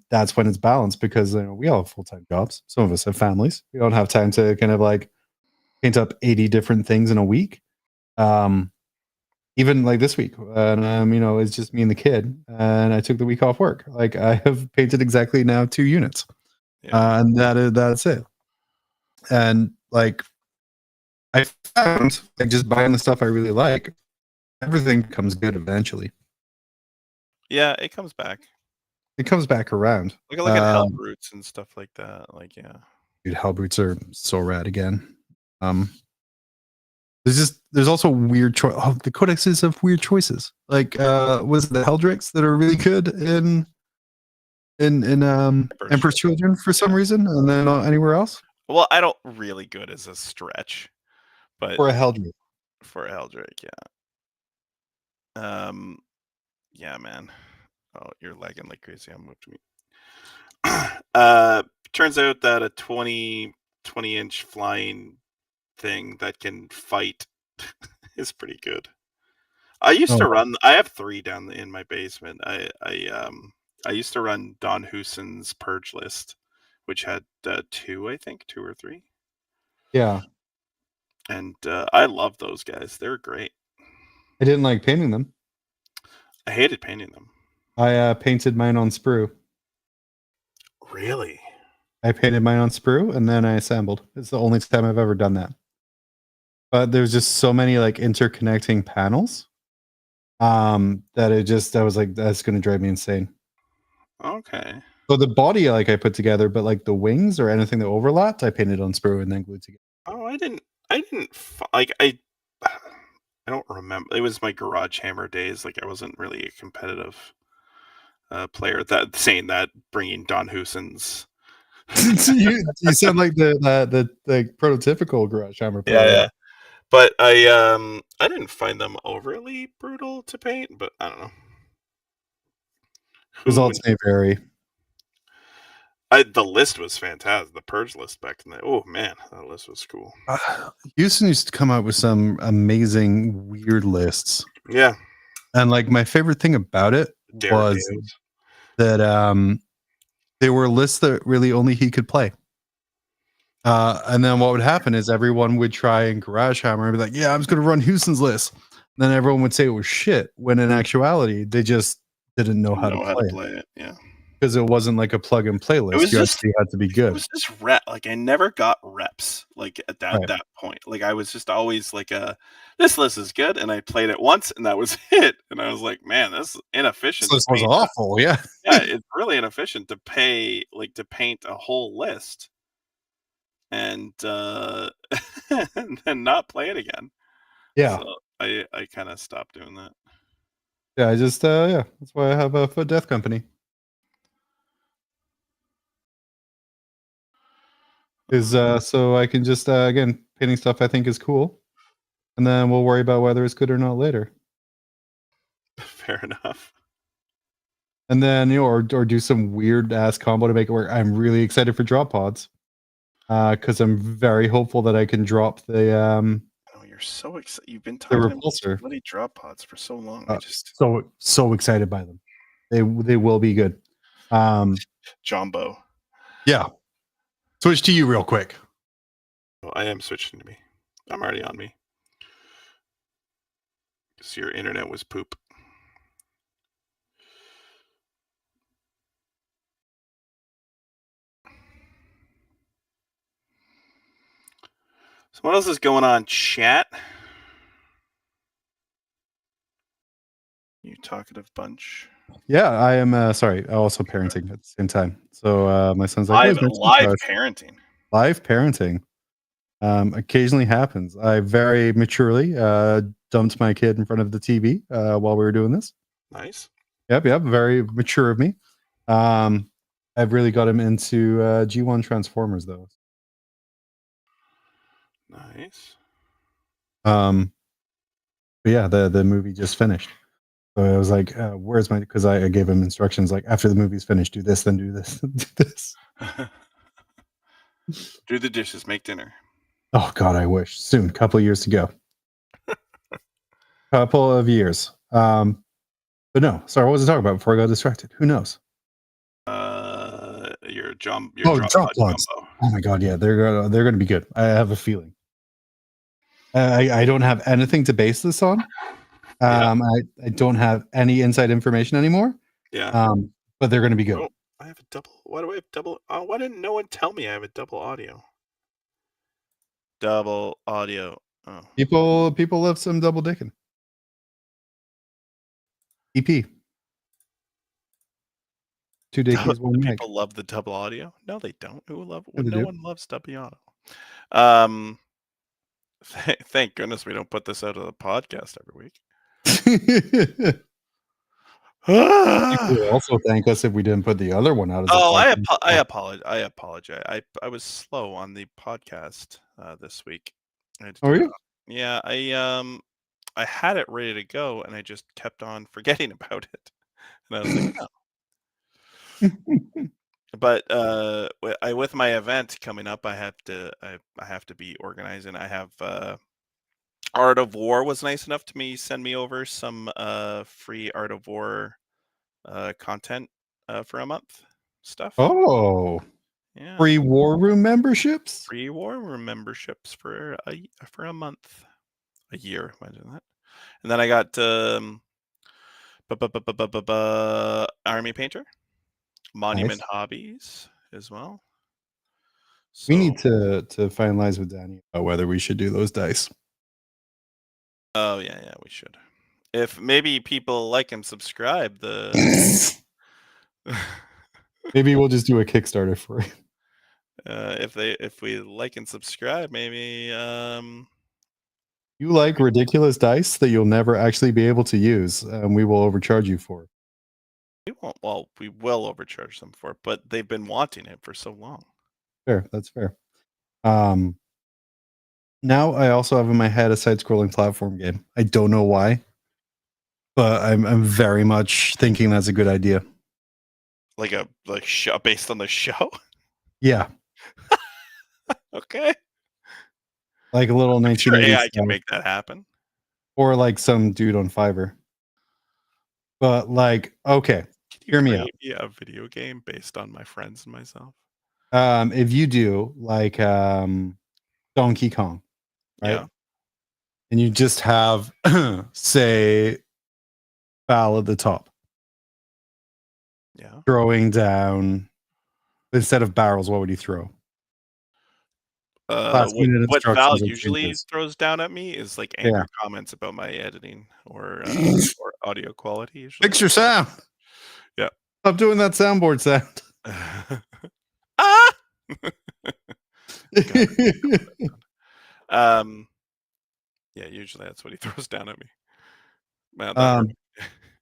that's when it's balanced because we all have full-time jobs. Some of us have families. We don't have time to kind of like paint up 80 different things in a week. even like this week, and it's just me and the kid, and I took the week off work. Like I have painted exactly now 2 units, and that's it. And like I found, like just buying the stuff I really like, everything comes good eventually. Yeah, it comes back. It comes back around. Look at hell roots and stuff like that. Like, yeah. Dude, hell roots are so rad again. There's also weird choice. Oh, the codexes have weird choices. Like was it the Heldricks that are really good in Emperor's Children for some reason, and then not anywhere else? Well, I don't really good as a stretch, but For a Heldrick. For a Heldrick, yeah. Yeah, man. Oh, you're lagging like crazy. I'm moved to me. Turns out that a 20-inch flying thing that can fight is pretty good. I used to run. I have 3 down in my basement. I used to run Don Huson's Purge list, which had 2, I think, 2 or 3. Yeah, and I love those guys. They're great. I didn't like painting them. I hated painting them. I painted mine on sprue. Really? I painted mine on sprue and then I assembled. It's the only time I've ever done that. But there's just so many like interconnecting panels that I was like, that's going to drive me insane. Okay. So the body I put together, but like the wings or anything that overlapped, I painted on sprue and then glued together. Oh, I didn't like I don't remember. It was my Garage Hammer days. Like I wasn't really a competitive player. That saying that, bringing Don Huson's. you sound like the prototypical Garage Hammer player. Yeah. But I didn't find them overly brutal to paint, but I don't know. Results may vary. The list was fantastic. The Purge list back in the oh man, that list was cool. Houston used to come out with some amazing weird lists. Yeah. And like my favorite thing about it was that they were lists that really only he could play. And then what would happen is everyone would try and Garage Hammer and be like, yeah, I'm just going to run Houston's list. And then everyone would say it was shit, when in actuality, they just didn't know how to play it. Yeah. Because it wasn't like a plug and play list. You actually had to be good. It was just like I never got reps like at that point. Like I was just always like this list is good, and I played it once and that was it. And I was like, man, this is inefficient. This was awful, yeah. Yeah, it's really inefficient to paint a whole list and and then not play it again. Yeah. So I kind of stopped doing that. Yeah, I just that's why I have a Foot Death Company. Is so I can just again, painting stuff I think is cool, and then we'll worry about whether it's good or not later. Fair enough. And then or do some weird ass combo to make it work. I'm really excited for drop pods, because I'm very hopeful that I can drop the Oh, you're so excited! You've been talking about bloody drop pods for so long. I just so excited by them. They will be good. Jumbo. Yeah. Switch to you real quick. Oh, I am switching to me. I'm already on me. Because your internet was poop. So what else is going on, chat? You talkative bunch. Yeah, I am sorry, also parenting at the same time. So my son's like live parenting. Live parenting occasionally happens. I very maturely dumped my kid in front of the TV while we were doing this. Nice. Yep, very mature of me. I've really got him into G1 Transformers though. Nice. But yeah, the movie just finished. So I was like, where's my, because I gave him instructions like, after the movie's finished, do this, then do this, do this. Do the dishes, make dinner. Oh God, I wish. Soon, couple of years to go. Couple of years. But no, sorry, what was I talking about before I got distracted? Who knows? Your drop pods. Oh my God, yeah, they're gonna be good. I have a feeling. I don't have anything to base this on, I don't have any inside information anymore. Yeah. But they're going to be good. Oh, I have a double. Why do I have double? Why didn't no one tell me I have a double audio? Double audio. Oh. People love some double dicking. EP. Two dickies, one mic. People love the double audio. No, they don't. Yeah, No one loves double audio. Thank goodness we don't put this out of the podcast every week. People will also thank us if we didn't put the other one out. I apologize. I was slow on the podcast this week. Are you? Yeah, I had it ready to go, and I just kept on forgetting about it. And I was like, no. But with my event coming up, I have to be organizing. I have Art of War was nice enough to send me over some free Art of War content for a month stuff. Oh, yeah, free war room memberships. Free war room memberships for a month, a year. Imagine that. And then I got Army Painter, Monument Hobbies as well. So, we need to finalize with Danny about whether we should do those dice. Oh yeah, we should. If maybe people like and subscribe, maybe we'll just do a Kickstarter for it. If we like and subscribe, maybe you like ridiculous dice that you'll never actually be able to use, and we will overcharge you for it. We won't. Well, we will overcharge them for it, but they've been wanting it for so long. Fair, that's fair. Now I also have in my head a side-scrolling platform game. I don't know why, but I'm very much thinking that's a good idea. Like show based on the show. Yeah. Okay. Like a little 1980s. Sure AI can make that happen. Or like some dude on Fiverr. But like, okay, hear me out. Yeah, a video game based on my friends and myself. If you do like Donkey Kong, right? Yeah. And you just have say Val at the top. Yeah. Throwing down instead of barrels, what would you throw? What Val usually throws down at me is like angry comments about my editing or audio quality. Usually. Fix your sound. Yeah. Stop doing that soundboard sound. Yeah, usually that's what he throws down at me. Man,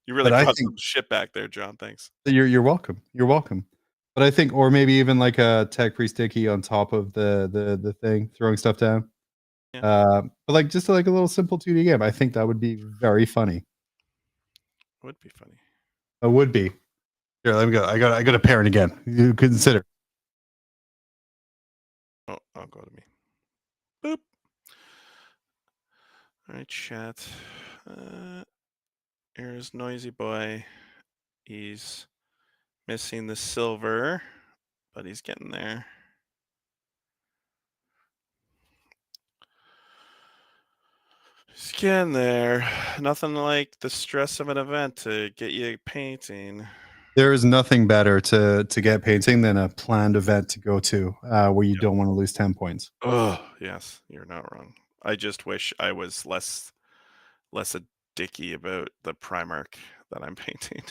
you really brought some shit back there, John. Thanks. You're welcome. You're welcome. But I think, or maybe even like a Tech Priest Dickie on top of the thing, throwing stuff down. Yeah. But like just like a little simple 2D game. I think that would be very funny. Would be funny. It would be. Here, let me go. I got a parent again. You consider. Oh, I'll go to me. Boop. All right, chat. Here's Noisy Boy. He's missing the silver, but he's getting there. He's getting there. Nothing like the stress of an event to get you painting. There is nothing better to get painting than a planned event to go to where you don't want to lose 10 points. Oh, yes, you're not wrong. I just wish I was less a Dickie about the Primark that I'm painting.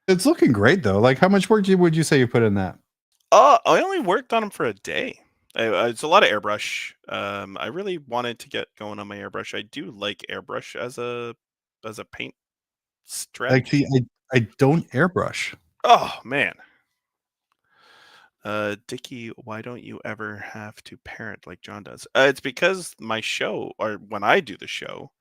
It's looking great though. Like, how much work would you say you put in that? I only worked on them for a day. It's a lot of airbrush. I really wanted to get going on my airbrush. I do like airbrush as a paint strategy. Actually, I don't airbrush. Oh man. Dickie, why don't you ever have to parent like John does? It's because my show, or when I do the show,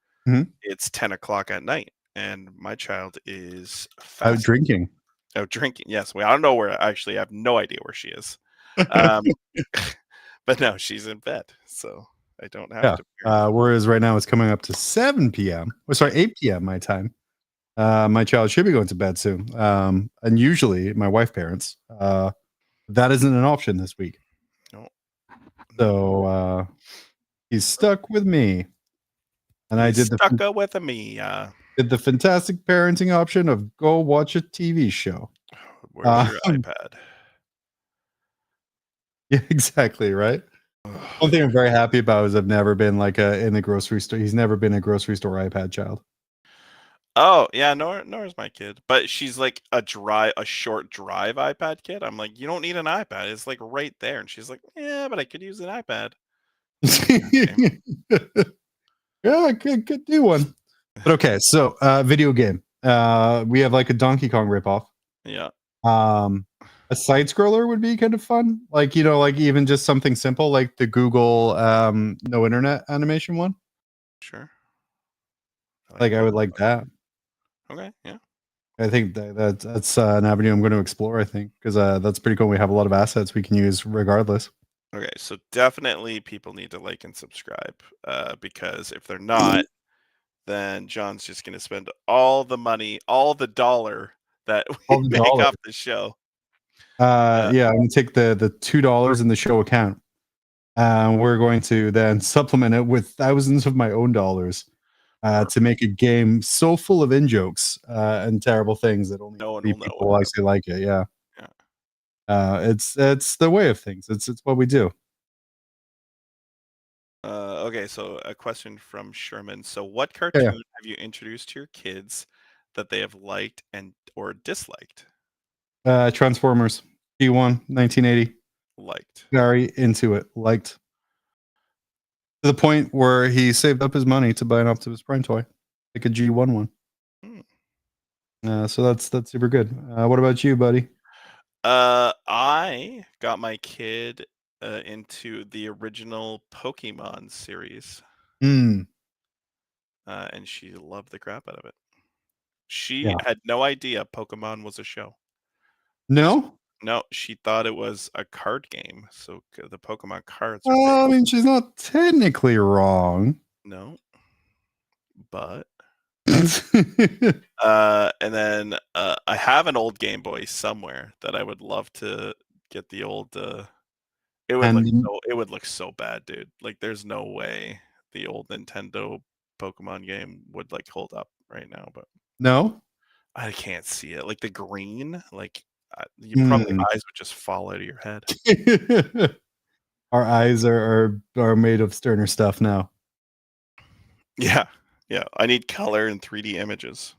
it's 10 o'clock at night, and my child is out drinking. Out drinking, yes. Well, I don't know where. Actually, I have no idea where she is. But no, she's in bed, so I don't have to. Whereas right now it's coming up to 7 p.m. Oh, sorry, 8 p.m. my time. My child should be going to bed soon. And usually my wife parents. That isn't an option this week. No. So he's stuck with me. And I did stuck with me. Did the fantastic parenting option of go watch a TV show. Where's your iPad? Yeah, exactly, right? One thing I'm very happy about is I've never been like in the grocery store. He's never been a grocery store iPad child. Oh yeah, nor is my kid. But she's like a short drive iPad kid. I'm like, you don't need an iPad. It's like right there. And she's like, yeah, but I could use an iPad. Yeah, I could do one. But okay, so video game. We have like a Donkey Kong ripoff. Yeah. A side scroller would be kind of fun. Like, like even just something simple like the Google no internet animation one. Sure. I would like that. Okay, yeah. I think that's an avenue I'm going to explore, I think, because that's pretty cool. We have a lot of assets we can use regardless. Okay, so definitely people need to like and subscribe because if they're not, then John's just going to spend all the money, all the dollar that we make off the show. Yeah, I'm going to take the $2 in the show account. We're going to then supplement it with thousands of my own dollars to make a game so full of in-jokes and terrible things that only no one three will people know actually like it. Yeah. It's the way of things. It's what we do. Okay, so a question from Sherman. So what cartoon have you introduced to your kids that they have liked or disliked? Transformers G1 1980. Liked. Very into it. Liked. To the point where he saved up his money to buy an Optimus Prime toy, like a G1 one. So that's super good. What about you, buddy? I got my kid into the original Pokemon series. And she loved the crap out of it. She had no idea Pokemon was a show. No? No, she thought it was a card game. So the Pokemon cards are I mean, she's not technically wrong. No. But and then I have an old Game Boy somewhere that I would love to get the old it would look so bad, dude. Like there's no way the old Nintendo Pokemon game would like hold up right now, but no, I can't see it. Like the green, like your probably eyes would just fall out of your head. Our eyes are made of sterner stuff now. Yeah. I need color and 3D images.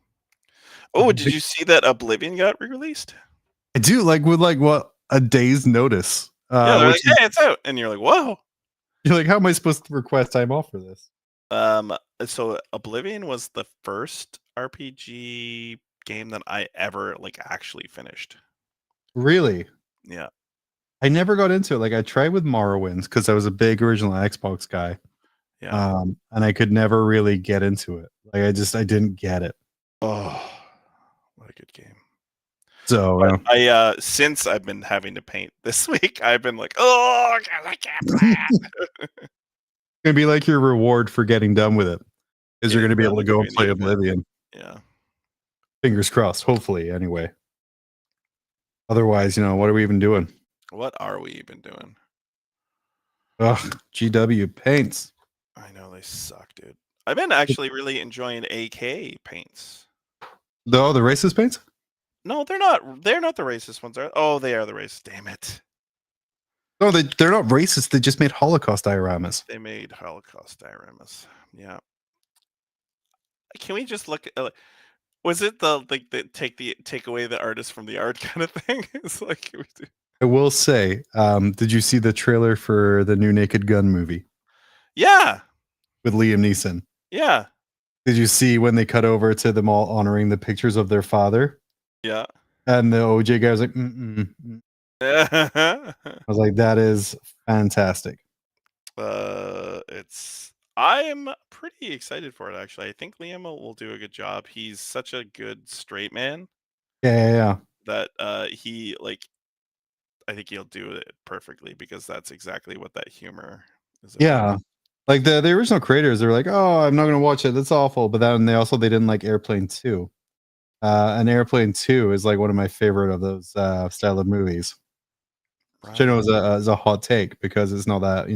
Oh, did you see that Oblivion got re-released? I do. With what, a day's notice. Yeah, they're like, hey, it's out, and you're like, whoa. You're like, how am I supposed to request time off for this? So Oblivion was the first RPG game that I ever actually finished. Really? Yeah. I never got into it. I tried with Morrowind because I was a big original Xbox guy. Yeah. And I could never really get into it. I didn't get it. Oh, what a good game. So I since I've been having to paint this week, I've been like, oh, I can't play it. It's gonna be like your reward for getting done with it, is you're gonna be able to go and play Oblivion. Yeah. Fingers crossed. Hopefully, anyway. Otherwise, what are we even doing? What are we even doing? Ugh, GW paints. I know they suck, dude. I've been actually really enjoying AK paints. The racist paints? No, they're not. They're not the racist ones. Oh, they are the racist. Damn it. No, they're not racist. They just made Holocaust dioramas. They made Holocaust dioramas. Yeah. Can we just look at? Was it the take away the artist from the art kind of thing? It's like we do. I will say, did you see the trailer for the new Naked Gun movie? Yeah. With Liam Neeson. Yeah. Did you see when they cut over to them all honoring the pictures of their father? Yeah. And the OJ guy was like, I was like, that is fantastic. I'm pretty excited for it, actually. I think Liam will do a good job. He's such a good straight man. Yeah. That he I think he'll do it perfectly because that's exactly what that humor is about. Yeah. The original creators, they were like, oh, I'm not going to watch it. That's awful. But then they didn't like Airplane 2. And Airplane 2 is one of my favorite of those style of movies. Right. Which I know is a hot take because it's not that,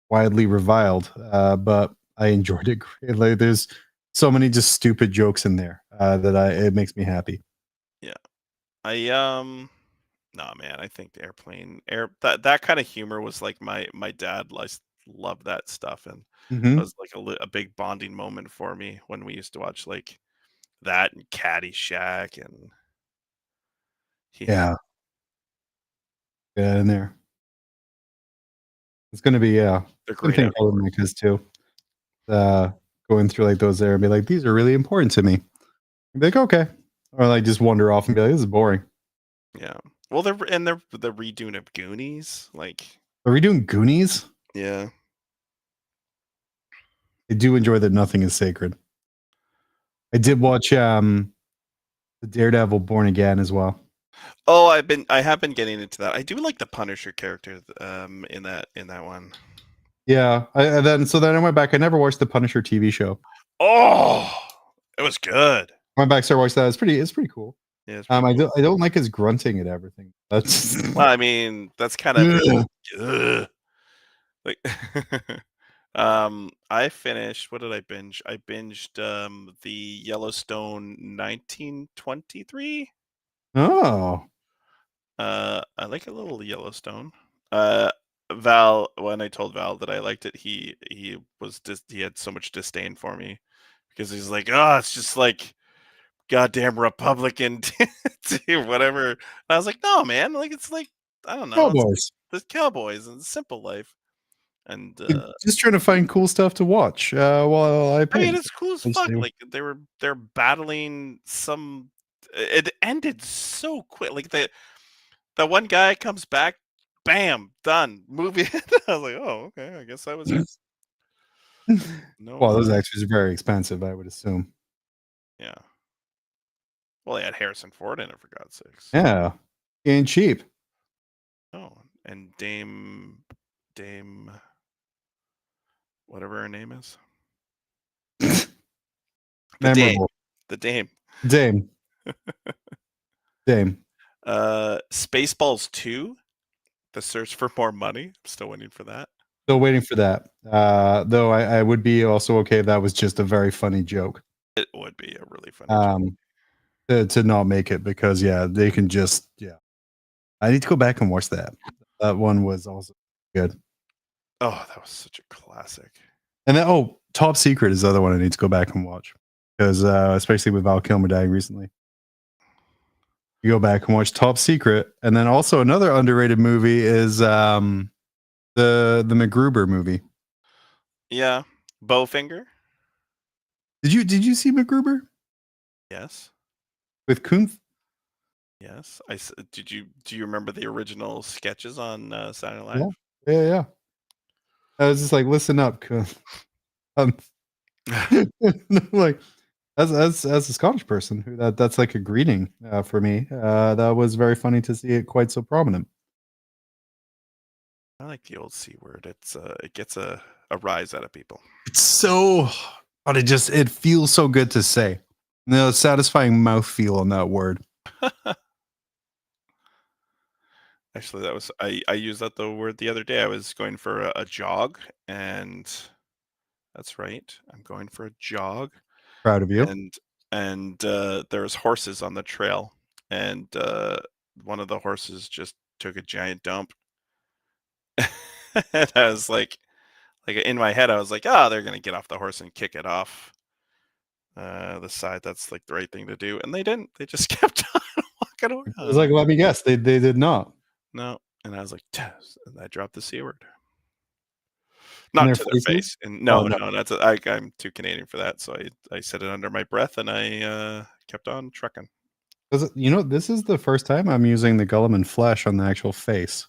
widely reviled. But I enjoyed it great. Like, there's so many just stupid jokes in there that it makes me happy. Yeah. No, man, I think the that kind of humor was like my dad loved that stuff, and it Hmm. was like a big bonding moment for me when we used to watch like that and Caddyshack, and yeah, Yeah, yeah, in there. It's gonna be they're Same great thing probably with outdoors. my kids too. Uh, Going through like those there and be like, these are really important to me. And be like, okay, or like just wander off and be like, this is boring. Yeah. Well, they're redoing of Goonies, like Are we doing Goonies? yeah. I do enjoy that nothing is sacred. I did watch the Daredevil Born Again as well. Oh, I have been getting into that. I do like the Punisher character in that one. Yeah, then I went back. I never watched the Punisher TV show. Oh, it was good. Went back, started watching that. It's pretty cool. Yeah, it's pretty I cool. don't like his grunting and everything. That's Well, I mean, that's kind of ugh. Like I finished, what did I binge? I binged the Yellowstone 1923. oh, I like a little Yellowstone. Uh Val, when I told Val that I liked it, he had so much disdain for me because he's like, "Oh, it's just like goddamn Republican whatever." And I was like, "No, man, like it's like I don't know, it's like Cowboys. the cowboys and simple life." And Just trying to find cool stuff to watch while I I mean, paint. it's cool as fuck. Essentially. Like they're battling some. It ended so quick. Like the one guy comes back, bam, done, movie. I was like, oh, okay, I guess that was it. No, Well, those actors are very expensive, I would assume. yeah. Well, they had Harrison Ford in it for God's sakes. Yeah, and cheap. Oh, and Dame, whatever her name is, the Dame, Memorable. the Dame. Dame. Dame. Spaceballs 2, The Search for More Money. I'm still waiting for that. Still waiting for that. Though I would be also okay if that was just a very funny joke. It would be a really funny joke. To not make it because they can just I need to go back and watch that. That one was also good. Oh, that was such a classic. And then Top Secret is the other one I need to go back and watch because especially with Val Kilmer dying recently. You go back and watch Top Secret, and then also another underrated movie is the MacGruber movie. Yeah, Bowfinger. Did you see MacGruber Yes, with Kuntz? yes. Do you remember the original sketches on Saturday Night Yeah, Live? yeah. I was just like, listen up, Kuntz. Um, like as a Scottish person, that's like a greeting for me. That was very funny to see it quite so prominent. I like the old C word. It gets a rise out of people. It's so, but it feels so good to say. Satisfying mouthfeel on that word. Actually, that was I used that the word the other day. I was going for a jog, and that's right. I'm going for a jog, Proud of you. and there's horses on the trail, and one of the horses just took a giant dump. And I was like in my head, I was like, "Oh, they're gonna get off the horse and kick it off the side. That's like the right thing to do." And they didn't. They just kept on walking I was around. like, let me guess, they did not. No, and I was like, "Tess," and I dropped the C word, In not their to their faces? face. And Oh no, no. no, I'm too Canadian for that. So I said it under my breath, and I kept on trucking. This is the first time I'm using the Gulliman flesh on the actual face.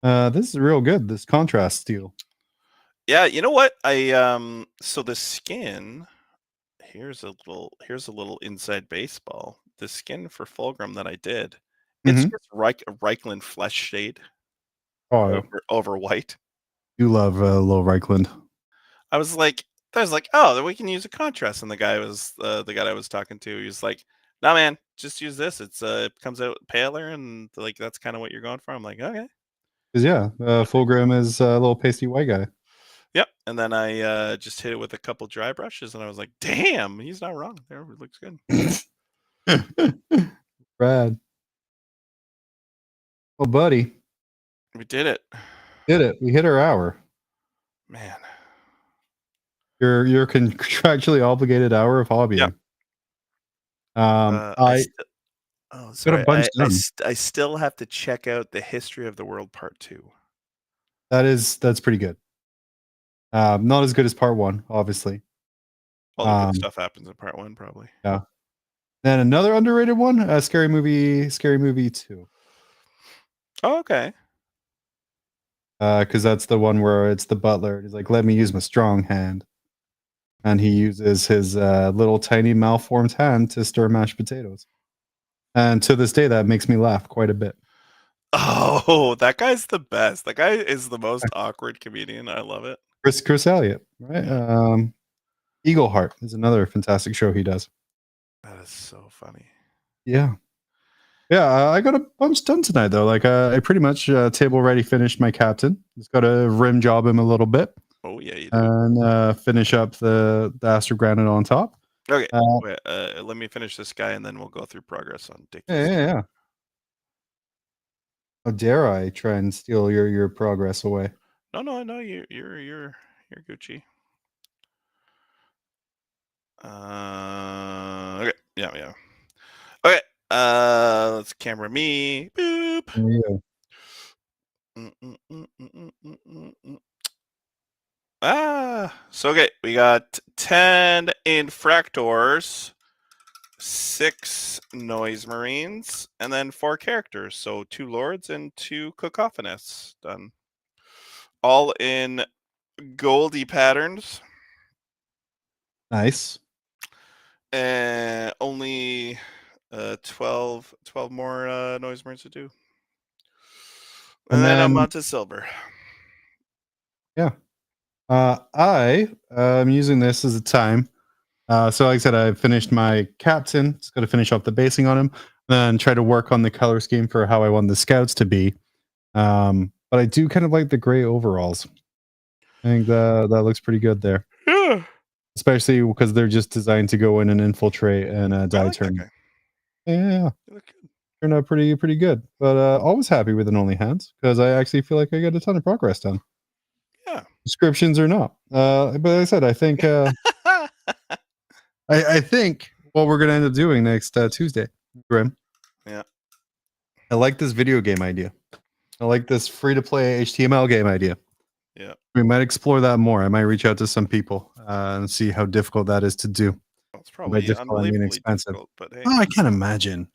This is real good. This contrast steel. Yeah, you know what? So the skin, here's a little inside baseball. The skin for Fulgrim that I did, it's Mm-hmm. just Reichland flesh shade Oh, over white. you love Lil Reichland. I was like, oh, then we can use a contrast. And the guy I was talking to. He was like, "No, man, just use this. It comes out paler, and like that's kind of what you're going for." I'm like, okay. Because Fulgrim is a little pasty white guy. Yep. And then I just hit it with a couple dry brushes, and I was like, "Damn, he's not wrong. There, it looks good." Brad. Well, buddy, We did it, did it. We hit our hour. man. Your contractually obligated hour of hobbying. Yep. I sorry. got a bunch done. I still have to check out the History of the World Part 2. That's pretty good. Not as good as part 1, obviously. All the good stuff happens in Part 1, probably. Yeah. Then another underrated one, Scary Movie 2. Oh, okay. Because that's the one where it's the butler. He's like, "Let me use my strong hand," and he uses his little tiny malformed hand to stir mashed potatoes. And to this day, that makes me laugh quite a bit. Oh, that guy's the best. That guy is the most awkward comedian. I love it. Chris Elliott, right? Eagle Heart is another fantastic show he does. That is so funny. Yeah. I got a bunch done tonight though. Like I pretty much table ready finished my captain. Just got to rim job him a little bit. Oh yeah, you do. And finish up the Astro Granite on top. Okay, wait, let me finish this guy, and then we'll go through progress on Dickie. Yeah. How dare I try and steal your progress away? No, you're Gucci. Okay, yeah. Okay, let's camera me. Boop. Yeah. So okay, we got 10 infractors, 6 noise marines, and then 4 characters. So 2 lords and 2 cacophonists done. All in Goldie patterns. Nice. And only 12 more noise marines to do. And then I'm on to silver. Yeah. I am using this as a time. So like I said, I finished my captain. Just got to finish off the basing on him, then try to work on the color scheme for how I want the scouts to be. But I do kind of like the gray overalls. I think that looks pretty good there. Yeah. Especially because they're just designed to go in and infiltrate and die turn. Yeah. Turned out pretty good. But always happy with an only hands because I actually feel like I got a ton of progress done. Yeah. Descriptions or not. But like I said, I think I think what we're gonna end up doing next Tuesday, Grim. Yeah. I like this video game idea. I like this free-to-play HTML game idea. Yeah. We might explore that more. I might reach out to some people and see how difficult that is to do. Well, it's probably unbelievably expensive. But hey. Oh, I can't imagine.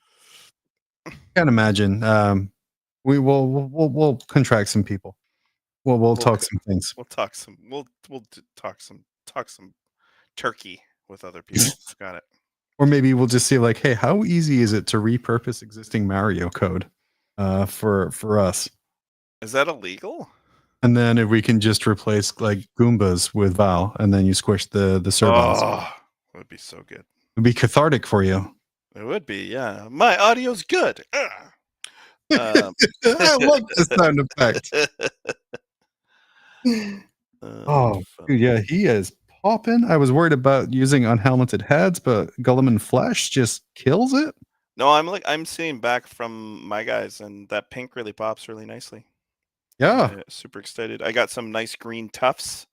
We'll contract some people. We'll talk some things. We'll talk some turkey with other people. Got it. Or maybe we'll just see like, hey, how easy is it to repurpose existing Mario code for us? Is that illegal? And then if we can just replace like Goombas with Val, and then you squish the servos. Oh, it would be so good. It'd be cathartic for you. It would be, yeah. My audio's good. I like the sound effect. Oh, dude, yeah, he is popping. I was worried about using unhelmeted heads, but Gulliman Flesh just kills it. No, I'm seeing back from my guys, and that pink really pops really nicely. Yeah, super excited. I got some nice green tufts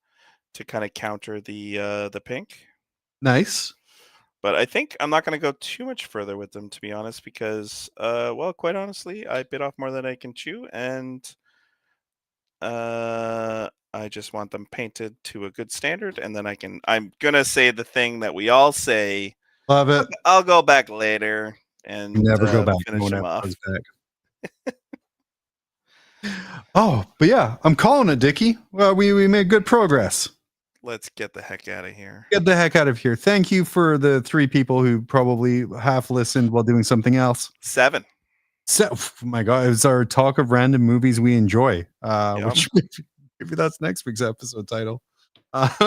to kind of counter the pink. Nice. But I think I'm not going to go too much further with them, to be honest, because, well, quite honestly, I bit off more than I can chew, and I just want them painted to a good standard, and then I'm going to say the thing that we all say. Love it. I'll go back later and never go back. Finish them off. Back. Oh, but yeah, I'm calling it, Dickie. Well, we made good progress. Let's get the heck out of here. Get the heck out of here. Thank you for the 3 people who probably half listened while doing something else. 7. So, oh my God, it's our talk of random movies we enjoy. Which maybe that's next week's episode title. But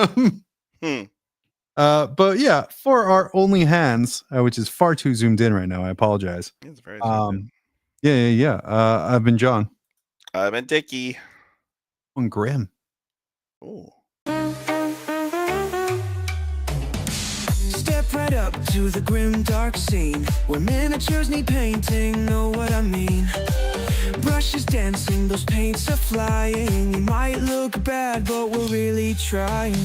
yeah, for our only hands, which is far too zoomed in right now. I apologize. It's very zoomed in. Yeah. I've been John. I've been Dickie. And Grim. Oh. up to the grim dark scene where miniatures need painting, know what I mean? Brushes dancing, those paints are flying. You might look bad, but we're really trying.